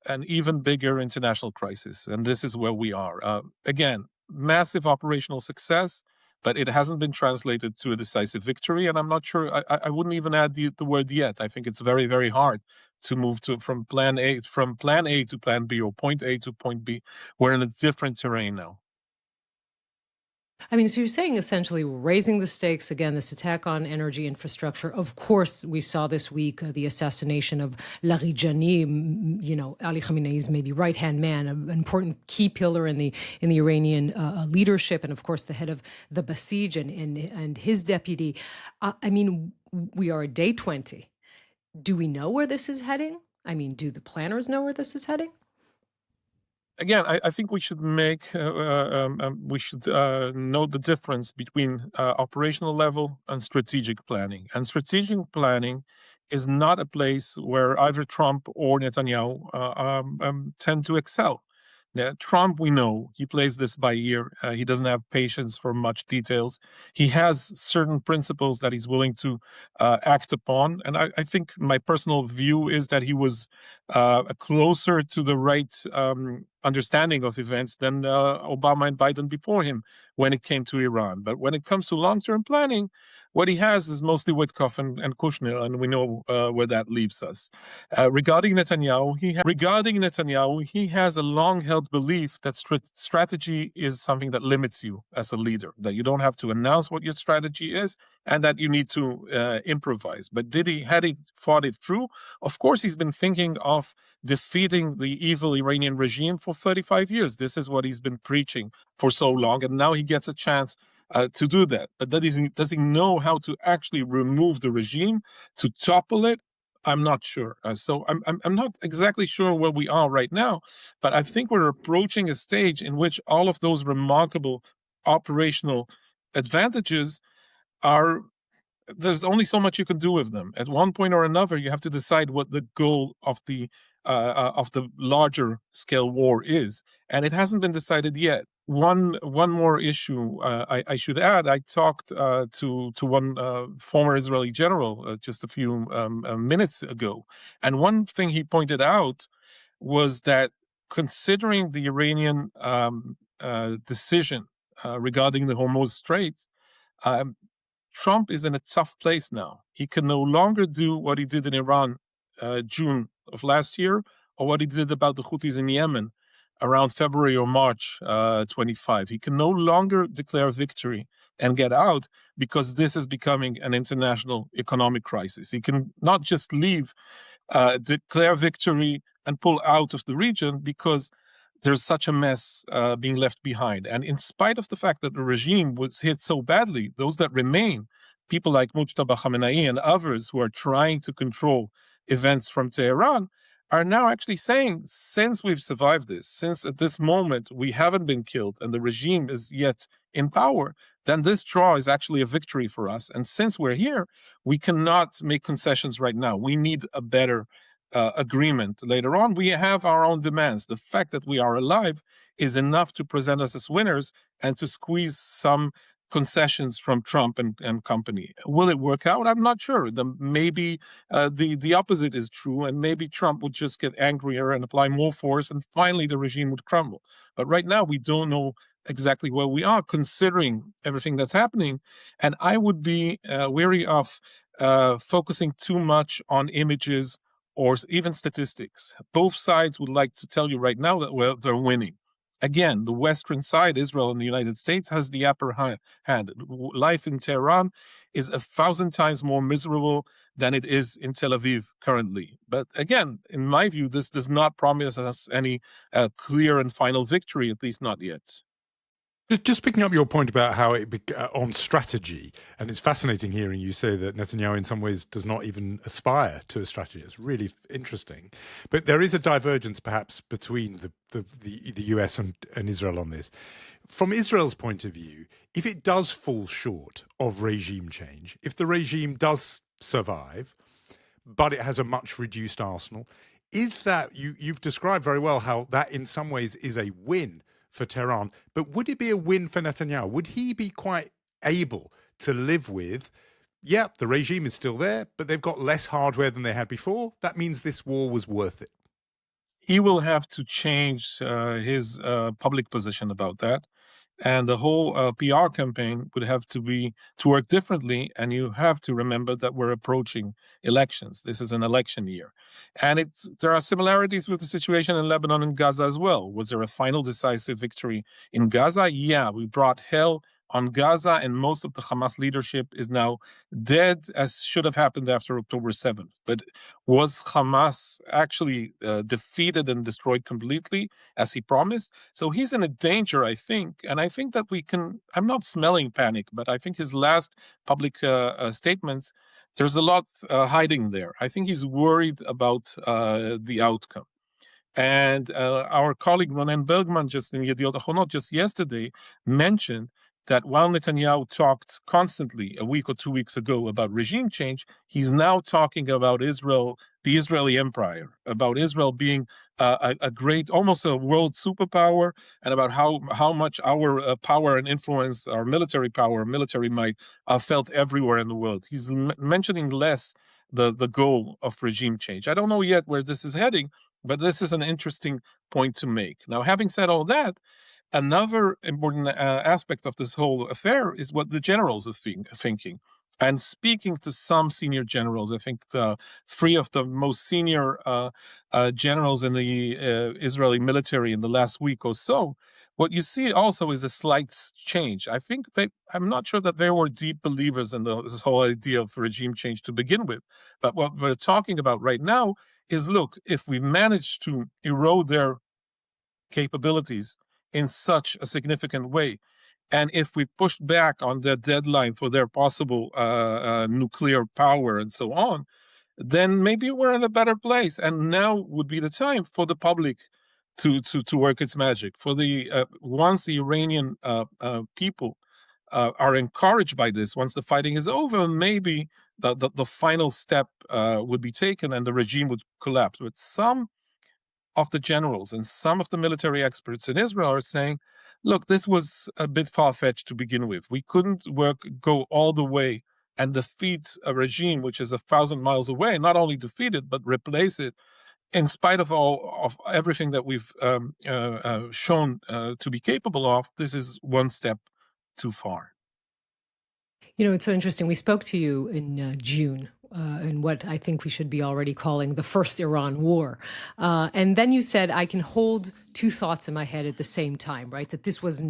international crisis. And this is where we are. Again, massive operational success, but it hasn't been translated to a decisive victory. And I'm not sure, I wouldn't even add the word yet. I think it's very, very hard to move from plan A to plan B, or point A to point B. We're in a different terrain now. I mean, so you're saying essentially raising the stakes, again, this attack on energy infrastructure. Of course, we saw this week the assassination of Larijani, Ali Khamenei's maybe right-hand man, an important key pillar in the Iranian leadership, and of course the head of the Basij and his deputy. I mean, we are at day 20. Do we know where this is heading? I mean, do the planners know where this is heading? Again, I think we should note the difference between operational level and strategic planning. And strategic planning is not a place where either Trump or Netanyahu tend to excel. Now, Trump, we know, he plays this by ear. He doesn't have patience for much details. He has certain principles that he's willing to act upon. And I think my personal view is that he was closer to the right understanding of events than Obama and Biden before him when it came to Iran. But when it comes to long-term planning, what he has is mostly Witkoff and Kushner, and we know where that leaves us. Regarding Netanyahu, he has a long-held belief that strategy is something that limits you as a leader, that you don't have to announce what your strategy is, and that you need to improvise. But had he thought it through? Of course, he's been thinking of defeating the evil Iranian regime for 35 years. This is what he's been preaching for so long, and now he gets a chance to do that. But does he know how to actually remove the regime, to topple it? I'm not sure. So I'm not exactly sure where we are right now, but I think we're approaching a stage in which all of those remarkable operational advantages there's only so much you can do with them. At one point or another, you have to decide what the goal of the larger scale war is, and it hasn't been decided yet. One more issue I should add. I talked to one former Israeli general just a few minutes ago, and one thing he pointed out was that considering the Iranian decision regarding the Hormuz Straits, Trump is in a tough place now. He can no longer do what he did in Iran June of last year, or what he did about the Houthis in Yemen around February or March 25. He can no longer declare victory and get out, because this is becoming an international economic crisis. He can not just leave, declare victory and pull out of the region, because there's such a mess being left behind. And in spite of the fact that the regime was hit so badly, those that remain, people like Mujtaba Khamenei and others who are trying to control events from Tehran, are now actually saying, since we've survived this, since at this moment we haven't been killed and the regime is yet in power, then this draw is actually a victory for us. And since we're here, we cannot make concessions right now. We need a better agreement later on. We have our own demands. The fact that we are alive is enough to present us as winners and to squeeze some concessions from Trump and company. Will it work out? I'm not sure. Maybe the opposite is true, and maybe Trump would just get angrier and apply more force, and finally the regime would crumble. But right now, we don't know exactly where we are, considering everything that's happening. And I would be wary of focusing too much on images or even statistics. Both sides would like to tell you right now that they're winning. Again, the Western side, Israel and the United States, has the upper hand. Life in Tehran is 1,000 times more miserable than it is in Tel Aviv currently. But again, in my view, this does not promise us any clear and final victory, at least not yet. Just picking up your point about how on strategy, and it's fascinating hearing you say that Netanyahu in some ways does not even aspire to a strategy. It's really interesting. But there is a divergence perhaps between the US and Israel on this. From Israel's point of view, if it does fall short of regime change, if the regime does survive, but it has a much reduced arsenal, is that, you've described very well how that in some ways is a win for Tehran, but would it be a win for Netanyahu? Would he be quite able to live with, the regime is still there, but they've got less hardware than they had before? That means this war was worth it. He will have to change his public position about that. And the whole PR campaign would have to work differently. And you have to remember that we're approaching elections. This is an election year. And there are similarities with the situation in Lebanon and Gaza as well. Was there a final decisive victory in Gaza? Yeah, we brought hell on Gaza, and most of the Hamas leadership is now dead, as should have happened after October 7th. But was Hamas actually defeated and destroyed completely, as he promised? So he's in a danger, I think. And I think that I'm not smelling panic, but I think his last public statements, there's a lot hiding there. I think he's worried about the outcome. And our colleague Ronen Bergman, just in Yediot Achronot, just yesterday, mentioned that while Netanyahu talked constantly a week or 2 weeks ago about regime change, he's now talking about Israel, the Israeli empire, about Israel being a great, almost a world superpower, and about how much our power and influence, our military power, military might, are felt everywhere in the world. He's mentioning less the goal of regime change. I don't know yet where this is heading, but this is an interesting point to make. Now, having said all that, another important aspect of this whole affair is what the generals are thinking. And speaking to some senior generals, I think 3 of the most senior generals in the Israeli military in the last week or so, what you see also is a slight change. I think I'm not sure that they were deep believers in this whole idea of regime change to begin with. But what we're talking about right now is, look, if we manage to erode their capabilities in such a significant way, and if we push back on their deadline for their possible nuclear power and so on, then maybe we're in a better place. And now would be the time for the public to work its magic. For once the Iranian people are encouraged by this, once the fighting is over, maybe the final step would be taken and the regime would collapse. But some of the generals and some of the military experts in Israel are saying, look, this was a bit far-fetched to begin with. We couldn't go all the way and defeat a regime which is 1,000 miles away, not only defeat it, but replace it in spite of everything that we've shown to be capable of, this is one step too far. You know, it's so interesting. We spoke to you in June in what I think we should be already calling the first Iran war. And then you said, I can hold two thoughts in my head at the same time, right? That this was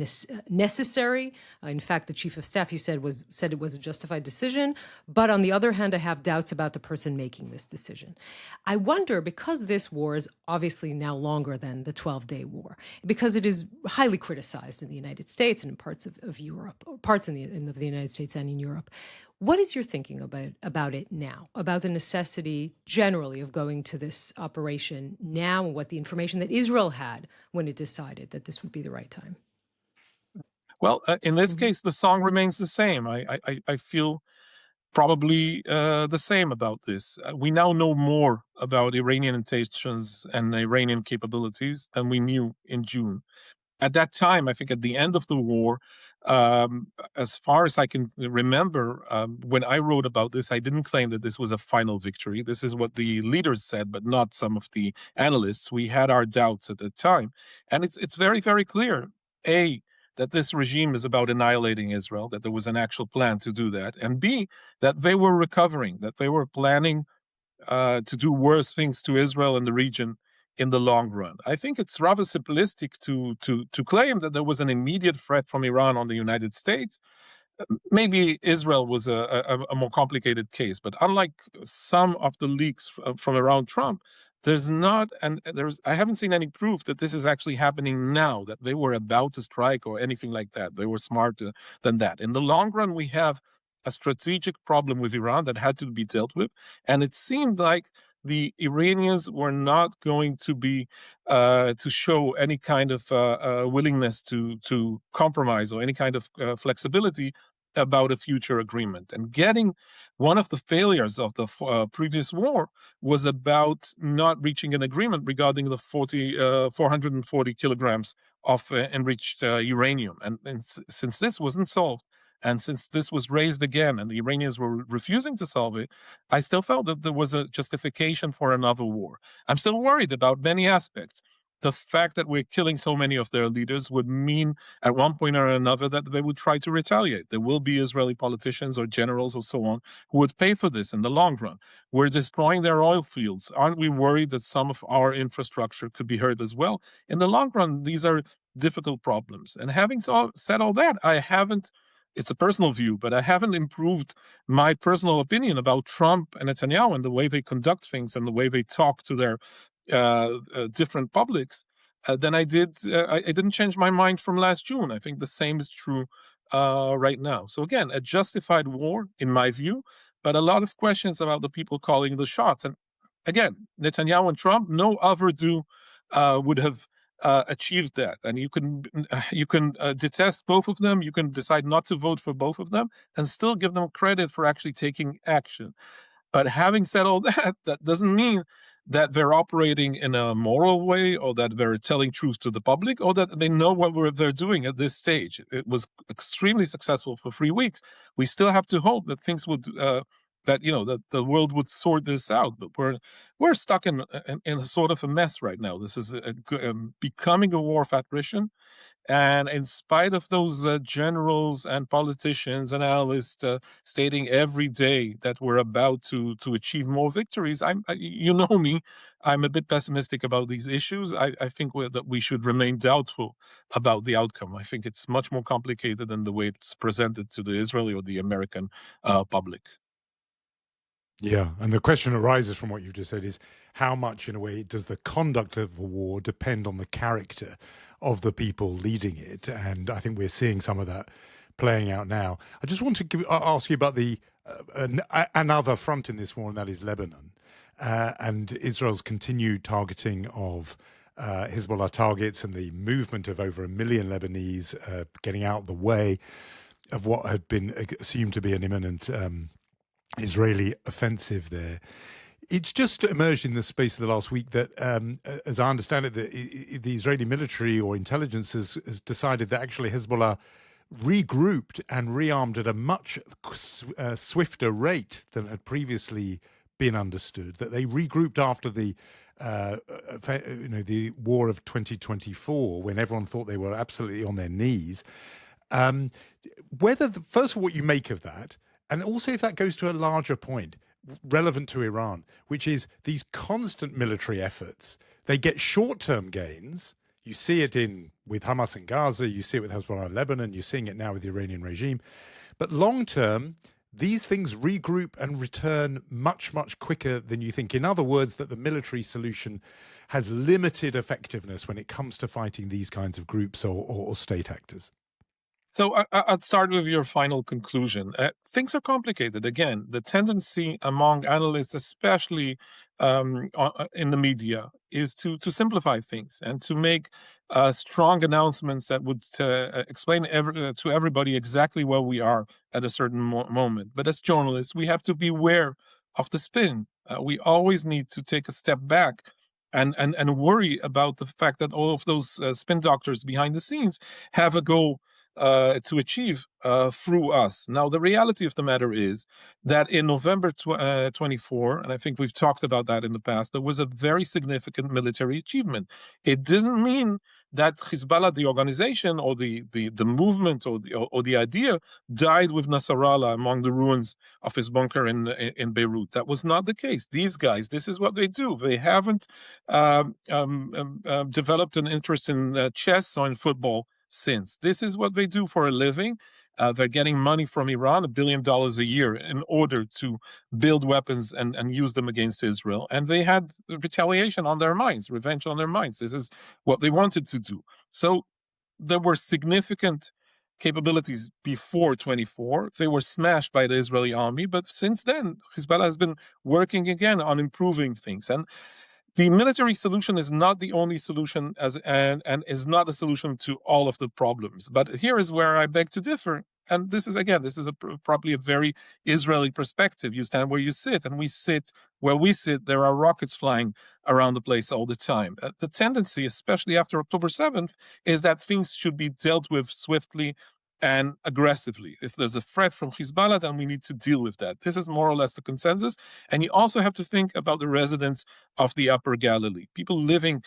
necessary. In fact, the chief of staff, you said it was a justified decision. But on the other hand, I have doubts about the person making this decision. I wonder, because this war is obviously now longer than the 12-day war, because it is highly criticized in the United States and in parts of Europe, parts of the United States and in Europe. What is your thinking about it now, about the necessity generally of going to this operation now, and what the information that Israel had when it decided that this would be the right time? Well, in this case, the song remains the same. I feel probably the same about this. We now know more about Iranian intentions and Iranian capabilities than we knew in June. At that time, I think at the end of the war, as far as I can remember, when I wrote about this, I didn't claim that this was a final victory. This is what the leaders said, but not some of the analysts. We had our doubts at the time. And it's very, very clear, A, that this regime is about annihilating Israel, that there was an actual plan to do that, and B, that they were recovering, that they were planning to do worse things to Israel and the region in the long run. I think it's rather simplistic to claim that there was an immediate threat from Iran on the United States. Maybe Israel was a more complicated case, but unlike some of the leaks from around Trump, I haven't seen any proof that this is actually happening now, that they were about to strike or anything like that. They were smarter than that. In the long run, we have a strategic problem with Iran that had to be dealt with, and it seemed like the Iranians were not going to be to show any kind of willingness to compromise or any kind of flexibility about a future agreement. And getting one of the failures of the previous war was about not reaching an agreement regarding the 440 kilograms of enriched uranium. And since this wasn't solved, and since this was raised again and the Iranians were refusing to solve it, I still felt that there was a justification for another war. I'm still worried about many aspects. The fact that we're killing so many of their leaders would mean at one point or another that they would try to retaliate. There will be Israeli politicians or generals or so on who would pay for this in the long run. We're destroying their oil fields. Aren't we worried that some of our infrastructure could be hurt as well? In the long run, these are difficult problems. And having said all that, it's a personal view, but I haven't improved my personal opinion about Trump and Netanyahu and the way they conduct things and the way they talk to their different publics than I did. I didn't change my mind from last June. I think the same is true right now. So again, a justified war, in my view, but a lot of questions about the people calling the shots. And again, Netanyahu and Trump, no other would have achieved that. And you can detest both of them. You can decide not to vote for both of them and still give them credit for actually taking action. But having said all that, that doesn't mean that they're operating in a moral way or that they're telling truth to the public or that they know what they're doing at this stage. It was extremely successful for 3 weeks. We still have to hope that things would that the world would sort this out, but we're stuck in a sort of a mess right now. This is becoming a war of attrition, and in spite of those generals and politicians and analysts stating every day that we're about to achieve more victories, you know me, I'm a bit pessimistic about these issues. I think that we should remain doubtful about the outcome. I think it's much more complicated than the way it's presented to the Israeli or the American public. Yeah, and the question arises from what you just said is how much, in a way, does the conduct of a war depend on the character of the people leading it? And I think we're seeing some of that playing out now. I just want to ask you about another front in this war, and that is Lebanon, and Israel's continued targeting of Hezbollah targets and the movement of over 1 million Lebanese getting out of the way of what had been assumed to be an imminent Israeli offensive there. It's just emerged in the space of the last week that, as I understand it, the Israeli military or intelligence has decided that actually Hezbollah regrouped and rearmed at a much swifter rate than had previously been understood, that they regrouped after the the war of 2024, when everyone thought they were absolutely on their knees. First of all, what you make of that, and also if that goes to a larger point relevant to Iran, which is these constant military efforts, they get short-term gains. You see it with Hamas in Gaza, you see it with Hezbollah in Lebanon, you're seeing it now with the Iranian regime. But long-term, these things regroup and return much, much quicker than you think. In other words, that the military solution has limited effectiveness when it comes to fighting these kinds of groups or state actors. So I'd start with your final conclusion. Things are complicated. Again, the tendency among analysts, especially in the media, is to simplify things and to make strong announcements that would explain to everybody exactly where we are at a certain moment. But as journalists, we have to beware of the spin. We always need to take a step back and worry about the fact that all of those spin doctors behind the scenes have a goal to achieve through us. Now, the reality of the matter is that in November 24, and I think we've talked about that in the past, there was a very significant military achievement. It didn't mean that Hezbollah, the organization, or the movement, or the idea, died with Nasrallah among the ruins of his bunker in Beirut. That was not the case. These guys, this is what they do. They haven't developed an interest in chess or in football since. This is what they do for a living. They're getting money from Iran, $1 billion a year, in order to build weapons and use them against Israel. And they had retaliation on their minds, revenge on their minds. This is what they wanted to do. So there were significant capabilities before 24. They were smashed by the Israeli army. But since then, Hezbollah has been working again on improving things. And the military solution is not the only solution and is not a solution to all of the problems. But here is where I beg to differ. And this is probably a very Israeli perspective. You stand where you sit, and we sit where we sit. There are rockets flying around the place all the time. The tendency, especially after October 7th, is that things should be dealt with swiftly and aggressively. If there's a threat from Hezbollah, then we need to deal with that. This is more or less the consensus. And you also have to think about the residents of the Upper Galilee, people living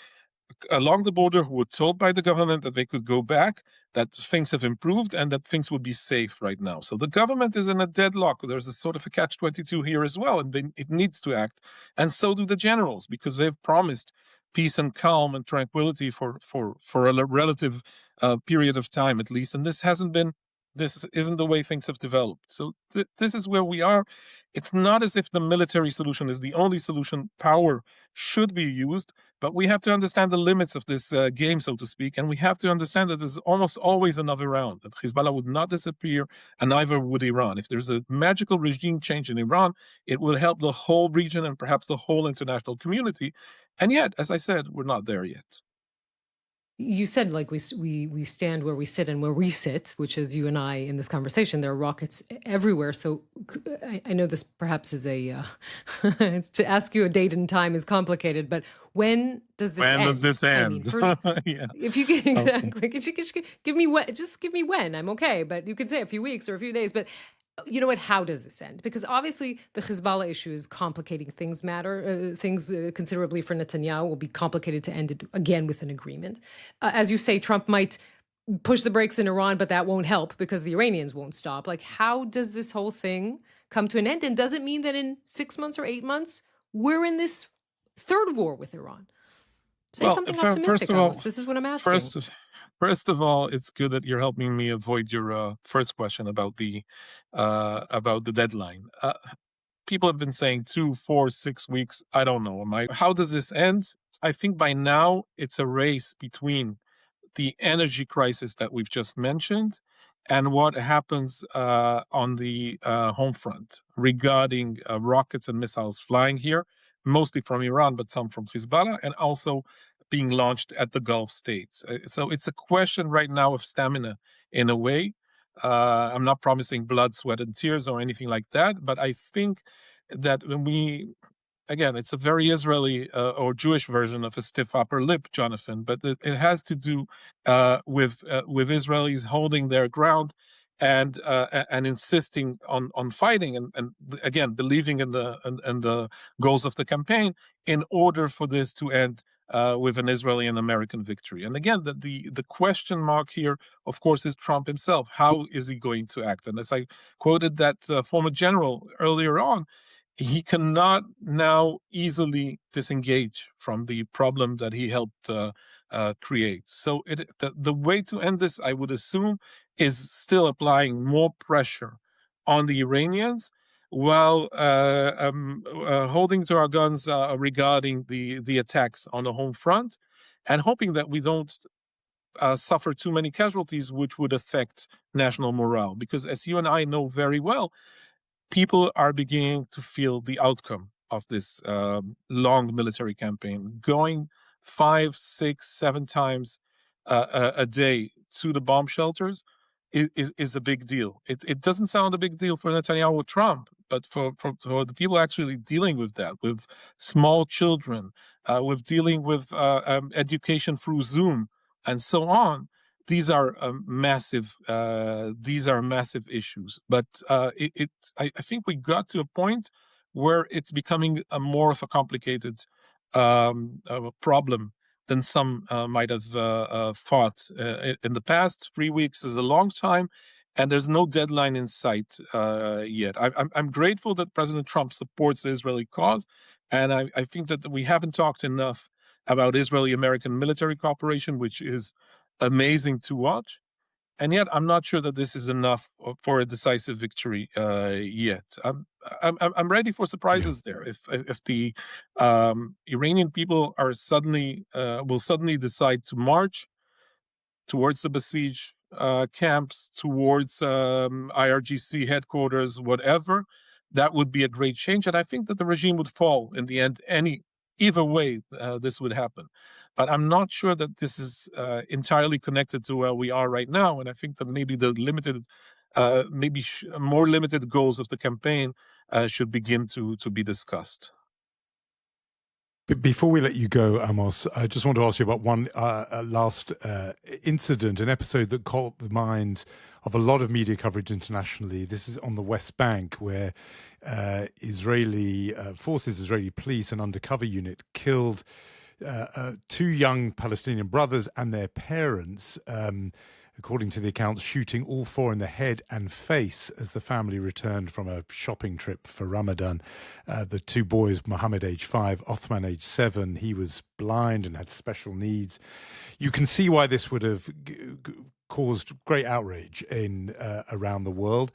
along the border who were told by the government that they could go back, that things have improved, and that things would be safe right now. So the government is in a deadlock. There's a sort of a catch-22 here as well, and it needs to act. And so do the generals, because they've promised peace and calm and tranquility for a relative period of time, at least. And this isn't the way things have developed. So this is where we are. It's not as if the military solution is the only solution. Power should be used, but we have to understand the limits of this game, so to speak, and we have to understand that there's almost always another round, that Hezbollah would not disappear, and neither would Iran. If there's a magical regime change in Iran, it will help the whole region and perhaps the whole international community. And yet, as I said, we're not there yet. You said, like, we stand where we sit and where we sit, which is you and I in this conversation. There are rockets everywhere. So I know this perhaps is it's to ask you a date and time is complicated, but when does this end? When does this end? I mean, first, Yeah. if you can exactly, could you give me when? Just give me when. I'm okay, but you could say a few weeks or a few days. But you know what? How does this end? Because obviously the Hezbollah issue is complicating things considerably for Netanyahu. Will be complicated to end it again with an agreement. As you say, Trump might push the brakes in Iran, but that won't help because the Iranians won't stop. Like, how does this whole thing come to an end? And does it mean that in 6 months or 8 months, we're in this third war with Iran? Say something optimistic, Amos. This is what I'm asking. First of all, it's good that you're helping me avoid your first question about the deadline. People have been saying 2, 4, 6 weeks. I don't know. How does this end? I think by now it's a race between the energy crisis that we've just mentioned and what happens on the home front regarding rockets and missiles flying here, mostly from Iran, but some from Hezbollah, and also being launched at the Gulf states. So it's a question right now of stamina in a way. I'm not promising blood, sweat, and tears or anything like that, but I think that when again, it's a very Israeli or Jewish version of a stiff upper lip, Jonathan, but it has to do with Israelis holding their ground and insisting on fighting and again believing in the goals of the campaign in order for this to end with an Israeli and American victory. And again, the question mark here, of course, is Trump himself. How is he going to act? And as I quoted that former general earlier on, he cannot now easily disengage from the problem that he helped create. So the way to end this, I would assume, is still applying more pressure on the Iranians while holding to our guns regarding the attacks on the home front, and hoping that we don't suffer too many casualties, which would affect national morale. Because as you and I know very well, people are beginning to feel the outcome of this long military campaign, going 5, 6, 7 times a day to the bomb shelters is a big deal. It doesn't sound a big deal for Netanyahu or Trump, but for the people actually dealing with that, with small children, with dealing with education through Zoom and so on, these are massive. These are massive issues. But I think we got to a point where it's becoming more of a complicated problem than some might have thought in the past. 3 weeks is a long time, and there's no deadline in sight yet. I'm grateful that President Trump supports the Israeli cause, and I think that we haven't talked enough about Israeli-American military cooperation, which is amazing to watch. And yet, I'm not sure that this is enough for a decisive victory yet. I'm ready for surprises there. If the Iranian people are will suddenly decide to march towards the besieged camps, towards IRGC headquarters, whatever, that would be a great change. And I think that the regime would fall in the end. Either way, this would happen. But I'm not sure that this is entirely connected to where we are right now. And I think that maybe the more limited goals of the campaign should begin to be discussed. Before we let you go, Amos, I just want to ask you about one last incident, an episode that caught the mind of a lot of media coverage internationally. This is on the West Bank, where Israeli forces, Israeli police, an undercover unit, killed 2 young Palestinian brothers and their parents, according to the accounts, shooting all 4 in the head and face as the family returned from a shopping trip for Ramadan. The 2 boys, Mohammed, age 5, Othman, age 7, he was blind and had special needs. You can see why this would have caused great outrage around the world.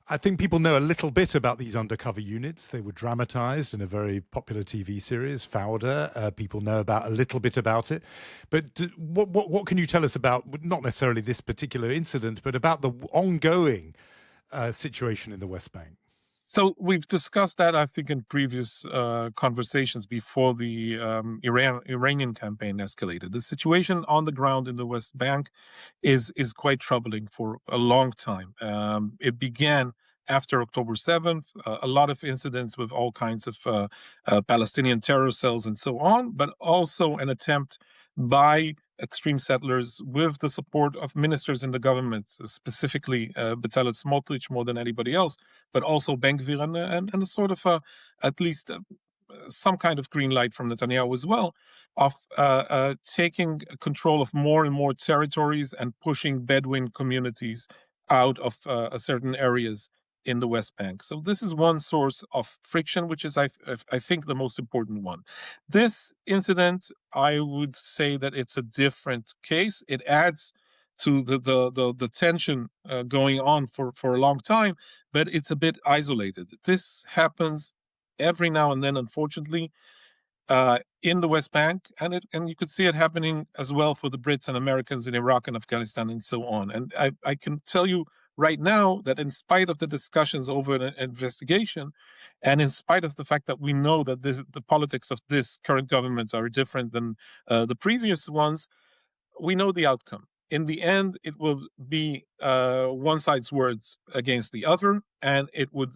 I think people know a little bit about these undercover units. They were dramatized in a very popular TV series, Fauda. People know a little bit about it. But what can you tell us about, not necessarily this particular incident, but about the ongoing situation in the West Bank? So we've discussed that, I think, in previous conversations before the Iranian campaign escalated. The situation on the ground in the West Bank is quite troubling for a long time. It began after October 7th, a lot of incidents with all kinds of Palestinian terror cells and so on, but also an attempt by extreme settlers with the support of ministers in the government, specifically Bezalel Smotrich more than anybody else, but also Ben Gvir and a sort of at least some kind of green light from Netanyahu as well, of taking control of more and more territories and pushing Bedouin communities out of certain areas in the West Bank. So this is one source of friction, which is, I think, the most important one. This incident, I would say that it's a different case. It adds to the tension going on for a long time, but it's a bit isolated. This happens every now and then, unfortunately, in the West Bank, and you could see it happening as well for the Brits and Americans in Iraq and Afghanistan and so on. And I can tell you right now that in spite of the discussions over an investigation, and in spite of the fact that we know that the politics of this current government are different than the previous ones, we know the outcome. In the end, it will be one side's words against the other, and it would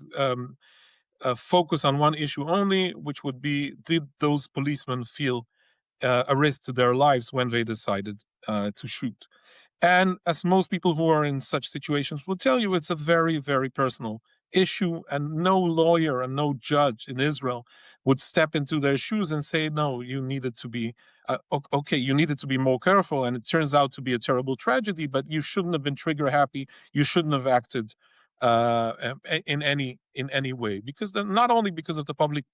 focus on one issue only, which would be, did those policemen feel a risk to their lives when they decided to shoot? And as most people who are in such situations will tell you, it's a very, very personal issue, and no lawyer and no judge in Israel would step into their shoes and say, no, you needed to be, okay, you needed to be more careful, and it turns out to be a terrible tragedy, but you shouldn't have been trigger happy. You shouldn't have acted in any way, because not only because of the public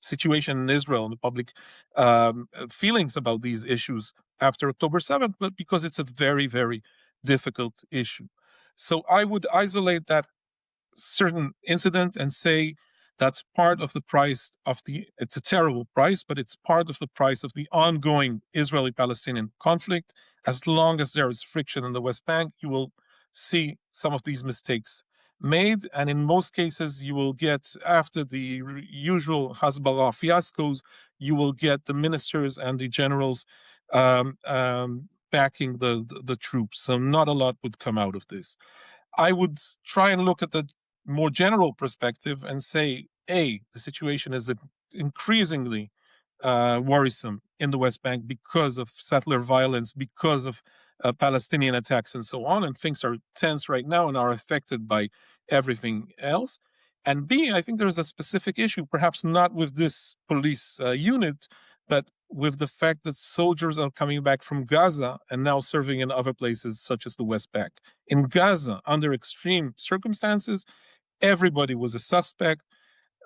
situation in Israel and the public feelings about these issues after October 7th, but because it's a very, very difficult issue. So I would isolate that certain incident and say that's part of the price of it's a terrible price, but it's part of the price of the ongoing Israeli-Palestinian conflict. As long as there is friction in the West Bank, you will see some of these mistakes made. And in most cases, you will get, after the usual Hezbollah fiascos, you will get the ministers and the generals backing the troops. So not a lot would come out of this. I would try and look at the more general perspective and say, the situation is increasingly worrisome in the West Bank because of settler violence, because of Palestinian attacks and so on, and things are tense right now and are affected by everything else. And B, I think there's a specific issue, perhaps not with this police unit, but with the fact that soldiers are coming back from Gaza and now serving in other places such as the West Bank. In Gaza, under extreme circumstances, everybody was a suspect.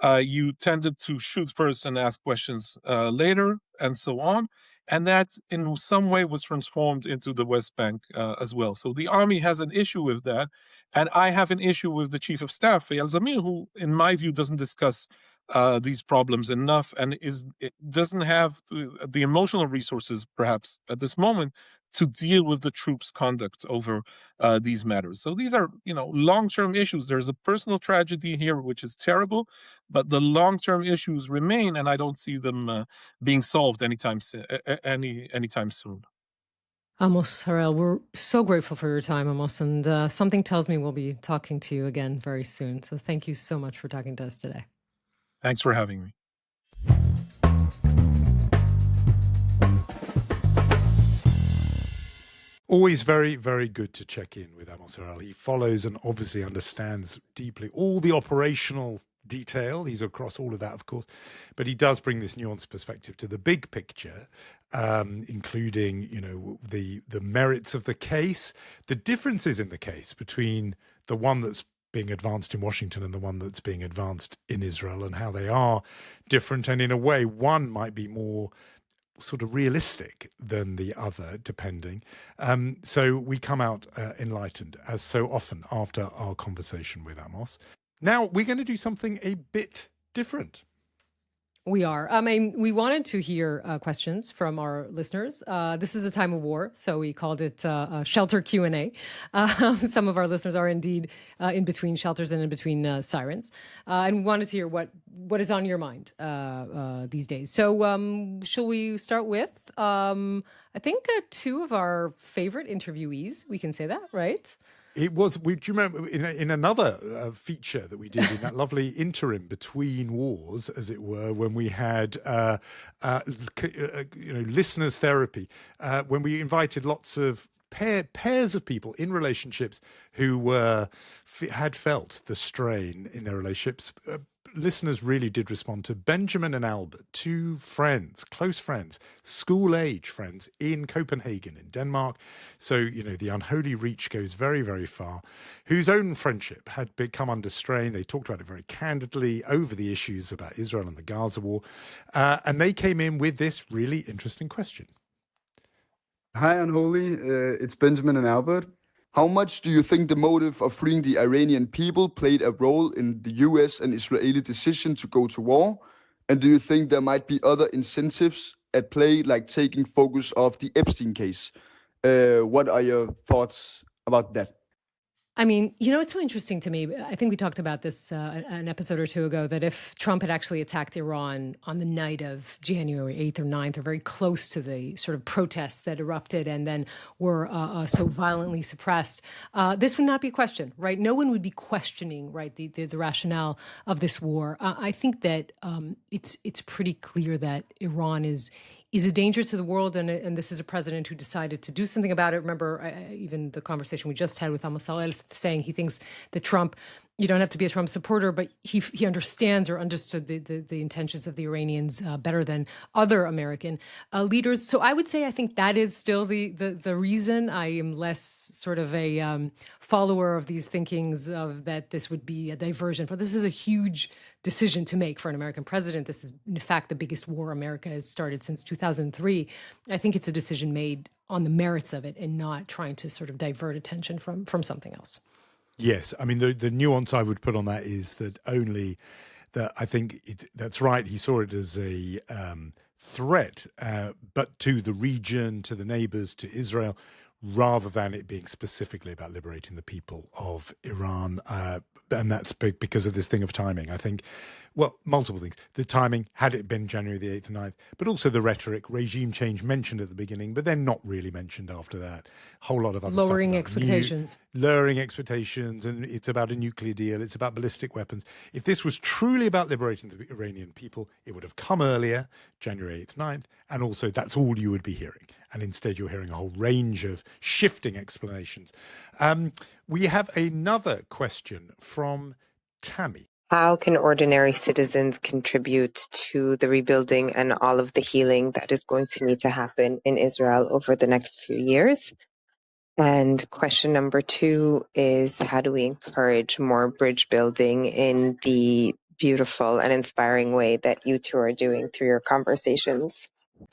You tended to shoot first and ask questions later, and so on. And that, in some way, was transformed into the West Bank as well. So the army has an issue with that. And I have an issue with the chief of staff, Eyal Zamir, who, in my view, doesn't discuss these problems enough and doesn't have the emotional resources, perhaps, at this moment, to deal with the troops' conduct over these matters. So these are, long-term issues. There's a personal tragedy here, which is terrible, but the long-term issues remain, and I don't see them being solved anytime soon. Amos Harel, we're so grateful for your time, Amos, and something tells me we'll be talking to you again very soon. So thank you so much for talking to us today. Thanks for having me. Always very, very good to check in with Amos Harel. He follows and obviously understands deeply all the operational detail. He's across all of that, of course, but he does bring this nuanced perspective to the big picture, including, the merits of the case, the differences in the case between the one that's being advanced in Washington and the one that's being advanced in Israel, and how they are different. And in a way, one might be more sort of realistic than the other, depending. So we come out enlightened, as so often after our conversation with Amos. Now we're going to do something a bit different. We are. We wanted to hear questions from our listeners. This is a time of war, so we called it Shelter Q&A. Some of our listeners are indeed in between shelters and in between sirens. And we wanted to hear what is on your mind these days. So shall we start with, I think, two of our favorite interviewees. We can say that, right? It was, do you remember, in another feature that we did in that lovely interim between wars, as it were, when we had, listeners therapy, when we invited lots of pairs of people in relationships who had felt the strain in their relationships. Listeners really did respond to Benjamin and Albert, two friends, close friends, school-age friends in Copenhagen, in Denmark. So, the unholy reach goes very, very far, whose own friendship had become under strain. They talked about it very candidly over the issues about Israel and the Gaza war. And they came in with this really interesting question. Hi, Unholy. It's Benjamin and Albert. How much do you think the motive of freeing the Iranian people played a role in the US and Israeli decision to go to war? And do you think there might be other incentives at play, like taking focus off the Epstein case? What are your thoughts about that? It's so interesting to me. I think we talked about this an episode or two ago, that if Trump had actually attacked Iran on the night of January 8th or 9th, or very close to the sort of protests that erupted and then were so violently suppressed, this would not be a question, right? No one would be questioning, right, the rationale of this war. I think that it's pretty clear that Iran is is a danger to the world, and this is a president who decided to do something about it. Remember, even the conversation we just had with Amos Harel saying he thinks that Trump, you don't have to be a Trump supporter, but he understands or understood the intentions of the Iranians better than other American leaders. So I would say I think that is still the reason. I am less sort of a follower of these thinkings of that this would be a diversion. For this is a huge decision to make for an American president. This is, in fact, the biggest war America has started since 2003. I think it's a decision made on the merits of it and not trying to sort of divert attention from something else. Yes. I mean, the nuance I would put on that is that only that I think that's right. He saw it as a threat, but to the region, to the neighbors, to Israel, rather than it being specifically about liberating the people of Iran. And that's big because of this thing of timing. I think, well, multiple things. The timing, had it been January the 8th and 9th, but also the rhetoric, regime change mentioned at the beginning, but then not really mentioned after that. A whole lot of other lowering stuff. Expectations. Lowering expectations, and it's about a nuclear deal. It's about ballistic weapons. If this was truly about liberating the Iranian people, it would have come earlier, January 8th, 9th, and also that's all you would be hearing. And instead, you're hearing a whole range of shifting explanations. We have another question from Tammy. How can ordinary citizens contribute to the rebuilding and all of the healing that is going to need to happen in Israel over the next few years? And question number 2 is, how do we encourage more bridge building in the beautiful and inspiring way that you two are doing through your conversations?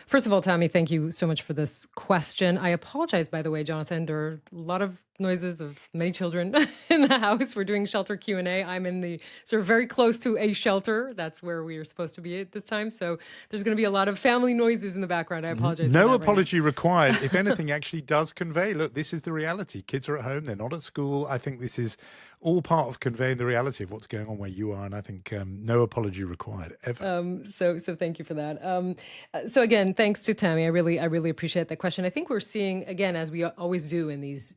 First of all, Tammy, thank you so much for this question. I apologize, by the way, Jonathan. There are a lot of noises of many children in the house. We're doing shelter Q&A. I'm in the sort of very close to a shelter. That's where we are supposed to be at this time. So there's going to be a lot of family noises in the background. I apologize. No apology required. If anything, actually does convey, look, this is the reality. Kids are at home. They're not at school. I think this is all part of conveying the reality of what's going on where you are. And I think no apology required ever. So thank you for that. So again, thanks to Tammy. I really appreciate that question. I think we're seeing, again, as we always do in these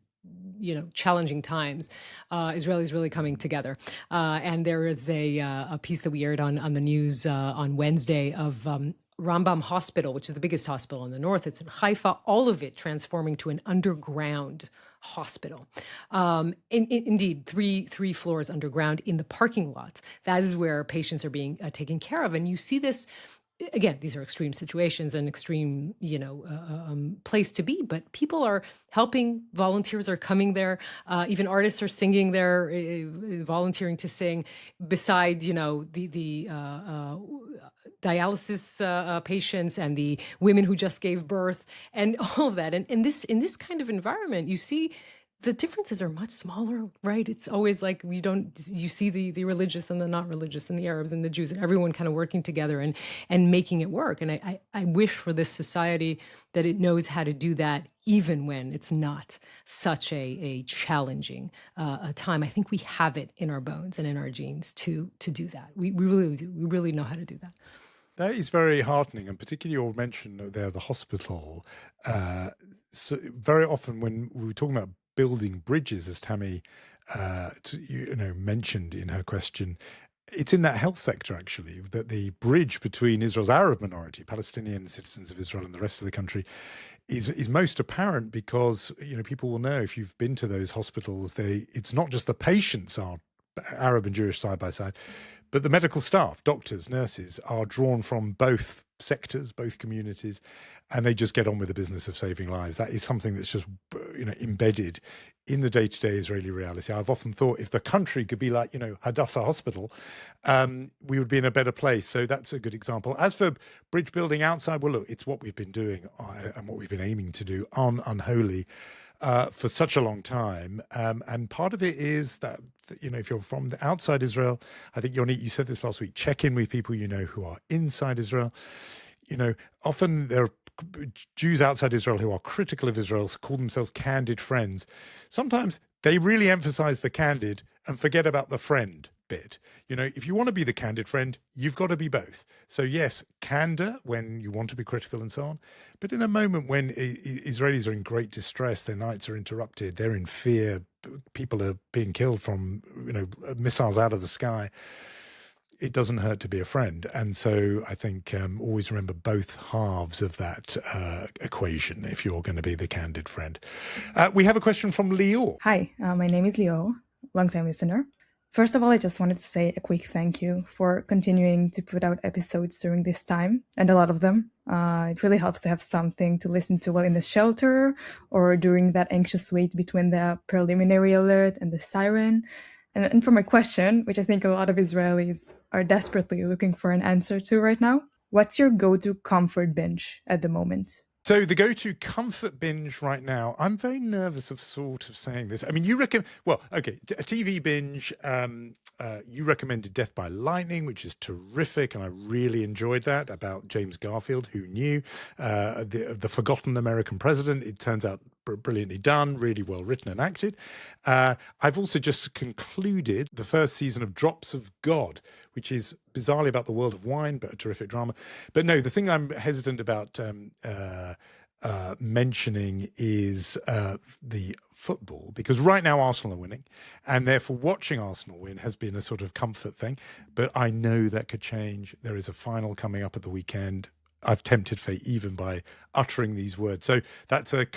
challenging times, Israelis really coming together. And there is a piece that we aired on the news on Wednesday of Rambam Hospital, which is the biggest hospital in the north. It's in Haifa, all of it transforming to an underground hospital. Indeed, three floors underground in the parking lot. That is where patients are being taken care of. And you see this. Again, these are extreme situations and extreme, place to be, but people are helping. Volunteers are coming there. Even artists are singing there, volunteering to sing beside, the dialysis patients and the women who just gave birth and all of that. And in this kind of environment, you see the differences are much smaller, right? It's always like you see the religious and the not religious and the Arabs and the Jews and everyone kind of working together and making it work. And I wish for this society that it knows how to do that even when it's not such a challenging time. I think we have it in our bones and in our genes to do that. We really do. We really know how to do that. That is very heartening, and particularly your mention there, the hospital. So very often when we were talking about building bridges, as Tammy mentioned in her question, it's in that health sector, actually, that the bridge between Israel's Arab minority, Palestinian citizens of Israel, and the rest of the country is most apparent because, people will know if you've been to those hospitals, it's not just the patients are Arab and Jewish side by side, but the medical staff, doctors, nurses, are drawn from both sectors, both communities, and they just get on with the business of saving lives. That is something that's just, embedded in the day-to-day Israeli reality. I've often thought if the country could be like, Hadassah Hospital, we would be in a better place. So that's a good example. As for bridge building outside, well, look, it's what we've been doing and what we've been aiming to do on Unholy for such a long time. And part of it is that, if you're from the outside Israel, I think, Yonit, you said this last week, check in with people who are inside Israel. Often there are Jews outside Israel who are critical of Israel, call themselves candid friends. Sometimes they really emphasize the candid and forget about the friend bit. If you want to be the candid friend, you've got to be both. So yes, candor when you want to be critical and so on. But in a moment when Israelis are in great distress, their nights are interrupted, they're in fear, people are being killed from, missiles out of the sky. it doesn't hurt to be a friend. And so I think always remember both halves of that equation if you're going to be the candid friend. We have a question from Leo. Hi, my name is Leo, longtime listener. First of all, I just wanted to say a quick thank you for continuing to put out episodes during this time, and a lot of them. It really helps to have something to listen to while in the shelter or during that anxious wait between the preliminary alert and the siren. And for my question, which I think a lot of Israelis are desperately looking for an answer to right now, what's your go-to comfort binge at the moment? So the go-to comfort binge right now, I'm very nervous of sort of saying this. I mean, you recommend, well, okay, a TV binge, you recommended Death by Lightning, which is terrific, and I really enjoyed that, about James Garfield, who knew, the forgotten American president. It turns out brilliantly done, really well written and acted. I've also just concluded the first season of Drops of God, which is bizarrely about the world of wine, but a terrific drama. But no, the thing I'm hesitant about mentioning is the football, because right now Arsenal are winning, and therefore watching Arsenal win has been a sort of comfort thing. But I know that could change. There is a final coming up at the weekend. I've tempted fate even by uttering these words. So that's an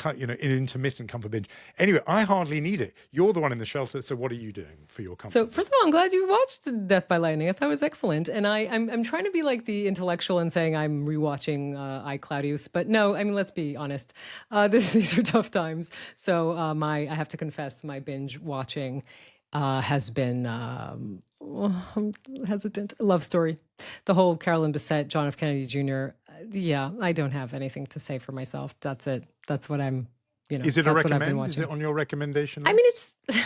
intermittent comfort binge. Anyway, I hardly need it. You're the one in the shelter. So what are you doing for your comfort? So first of all, I'm glad you watched Death by Lightning. I thought it was excellent. And I'm trying to be like the intellectual and saying I'm rewatching Claudius. But no, I mean, let's be honest. These are tough times. So I have to confess, my binge watching has been, I'm hesitant, Love Story. The whole Carolyn Bessette, John F. Kennedy Jr., yeah, I don't have anything to say for myself. That's it. That's what I'm, Is it a recommend? Is it on your recommendation list? I mean,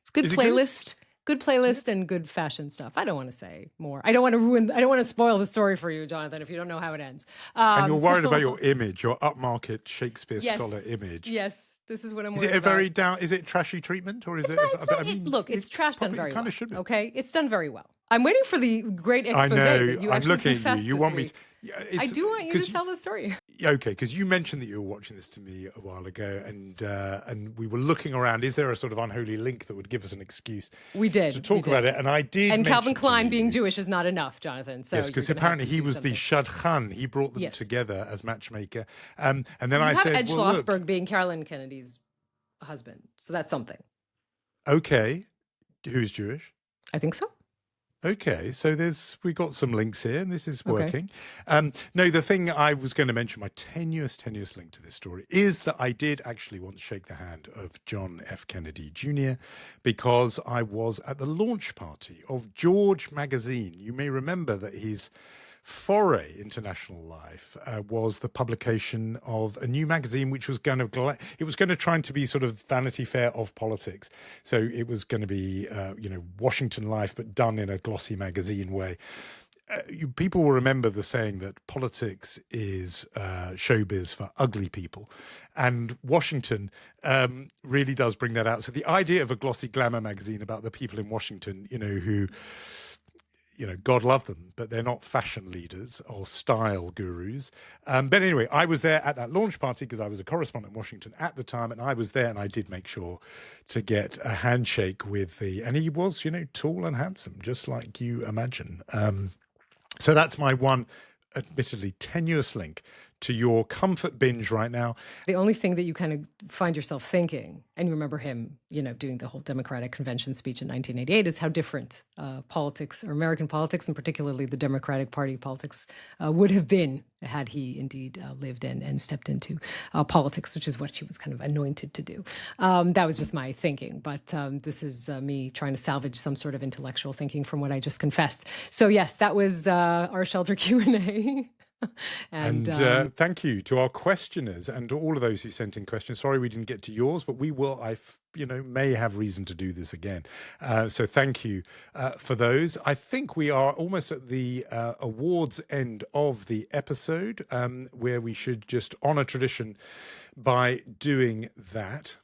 it's good playlist. Good playlist and good fashion stuff. I don't want to say more. I don't want to spoil the story for you, Jonathan, if you don't know how it ends. And you're worried about your image, your upmarket Shakespeare scholar image. Yes, this is what I'm worried about. Is it very down? Is it trashy treatment, or is it? Look, it's trash done very well. Kind of should be. Okay, it's done very well. I'm waiting for the great expose that you actually confessed. You want me to? I do want you to tell the story. Okay, because you mentioned that you were watching this to me a while ago, and we were looking around. Is there a sort of unholy link that would give us an excuse? We did to talk about it, and I did. And Calvin Klein being Jewish is not enough, Jonathan. So yes, because apparently he was the shadchan. He brought them together as matchmaker. And then I said, Ed Schlossberg being Carolyn Kennedy's husband, so that's something. Okay, who's Jewish? I think so. Okay, so we got some links here, and this is working. Okay. No, the thing I was going to mention, my tenuous link to this story, is that I did actually want to shake the hand of John F. Kennedy Jr. because I was at the launch party of George magazine. You may remember that his foray into national life was the publication of a new magazine, which was going to try to be sort of Vanity Fair of politics. So it was going to be, Washington Life, but done in a glossy magazine way. People will remember the saying that politics is showbiz for ugly people. And Washington really does bring that out. So the idea of a glossy glamour magazine about the people in Washington, who... God love them, but they're not fashion leaders or style gurus. But anyway, I was there at that launch party because I was a correspondent in Washington at the time, and I was there, and I did make sure to get a handshake with and he was, tall and handsome, just like you imagine. So that's my one, admittedly tenuous link to your comfort binge right now. The only thing that you kind of find yourself thinking, and you remember him, doing the whole Democratic Convention speech in 1988, is how different politics, or American politics, and particularly the Democratic Party politics, would have been had he indeed lived and stepped into politics, which is what she was kind of anointed to do. That was just my thinking, but this is me trying to salvage some sort of intellectual thinking from what I just confessed. So yes, that was our shelter Q&A. And thank you to our questioners and to all of those who sent in questions. Sorry we didn't get to yours, but we will, may have reason to do this again. So thank you for those. I think we are almost at the awards end of the episode, where we should just honor tradition by doing that.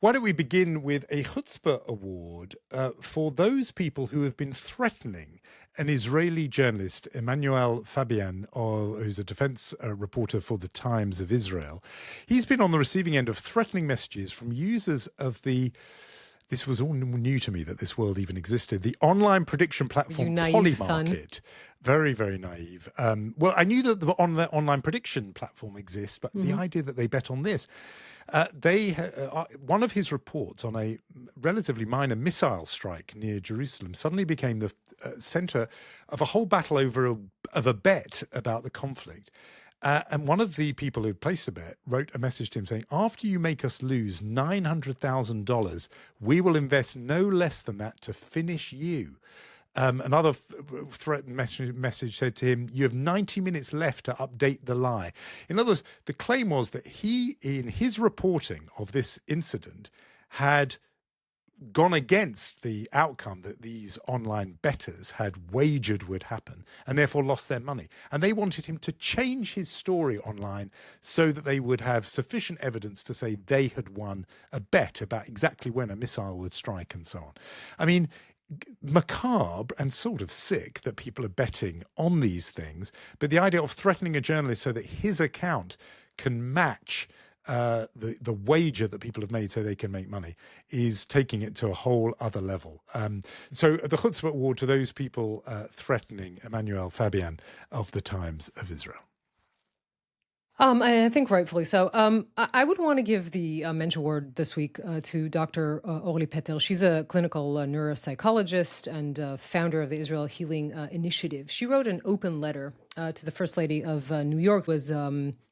Why don't we begin with a chutzpah award for those people who have been threatening an Israeli journalist, Emmanuel Fabian, who's a defense reporter for the Times of Israel. He's been on the receiving end of threatening messages from users of the This was all new to me that this world even existed. The online prediction platform Polymarket. Very, very naive. Well, I knew that the online prediction platform exists, but the idea that they bet on this. One of his reports on a relatively minor missile strike near Jerusalem suddenly became the center of a whole battle of a bet about the conflict. And one of the people who placed the bet wrote a message to him saying, after you make us lose $900,000, we will invest no less than that to finish you. Another threatened message said to him, you have 90 minutes left to update the lie. In other words, the claim was that he, in his reporting of this incident, had gone against the outcome that these online bettors had wagered would happen and therefore lost their money. And they wanted him to change his story online so that they would have sufficient evidence to say they had won a bet about exactly when a missile would strike and so on. I mean, macabre and sort of sick that people are betting on these things, but the idea of threatening a journalist so that his account can match the wager that people have made so they can make money is taking it to a whole other level. So the Chutzpah award to those people threatening Emmanuel Fabian of the Times of Israel. I think rightfully so. I would want to give the Mensch Award this week to Dr. Orly Petel. She's a clinical neuropsychologist and founder of the Israel Healing Initiative. She wrote an open letter to the First Lady of New York. Was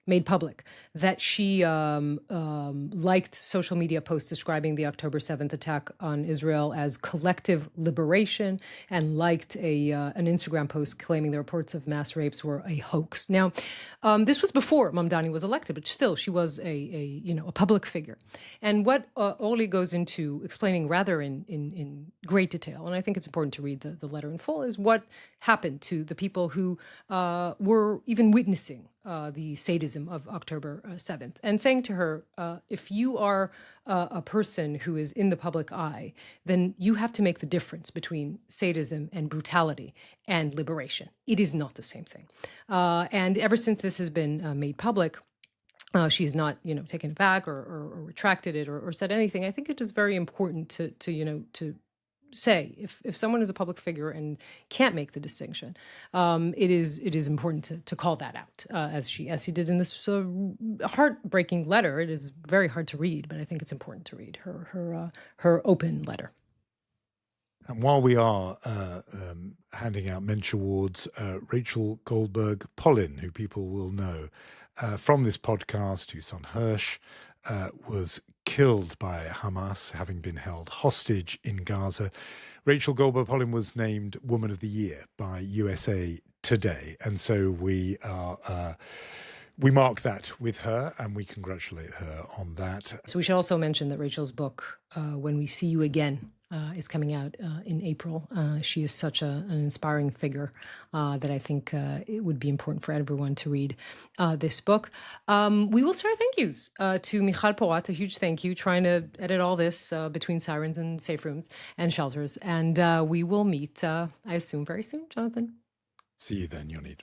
made public that she liked social media posts describing the October 7th attack on Israel as collective liberation, and liked an Instagram post claiming the reports of mass rapes were a hoax. Now, this was before Mamdani was elected, but still she was a public figure. And what Orly goes into explaining rather in great detail, and I think it's important to read the letter in full, is what happened to the people who were even witnessing the sadism of October 7th, and saying to her, if you are a person who is in the public eye, then you have to make the difference between sadism and brutality and liberation. It is not the same thing. And ever since this has been made public, she has not, taken it back or retracted it or said anything. I think it is very important to say if someone is a public figure and can't make the distinction, it is important to call that out, as she did in this heartbreaking letter. It is very hard to read, but I think it's important to read her open letter. And while we are handing out Mensch Awards, Rachel Goldberg-Pollin, who people will know from this podcast, whose son Hirsch was killed by Hamas, having been held hostage in Gaza. Rachel Goldberg-Pollin was named Woman of the Year by USA Today. And so we mark that with her and we congratulate her on that. So we should also mention that Rachel's book, When We See You Again, is coming out in April. She is such an inspiring figure that I think it would be important for everyone to read this book. We will start thank yous to Michal Porat, a huge thank you, trying to edit all this between sirens and safe rooms and shelters. And we will meet, I assume, very soon, Jonathan. See you then, Yonit.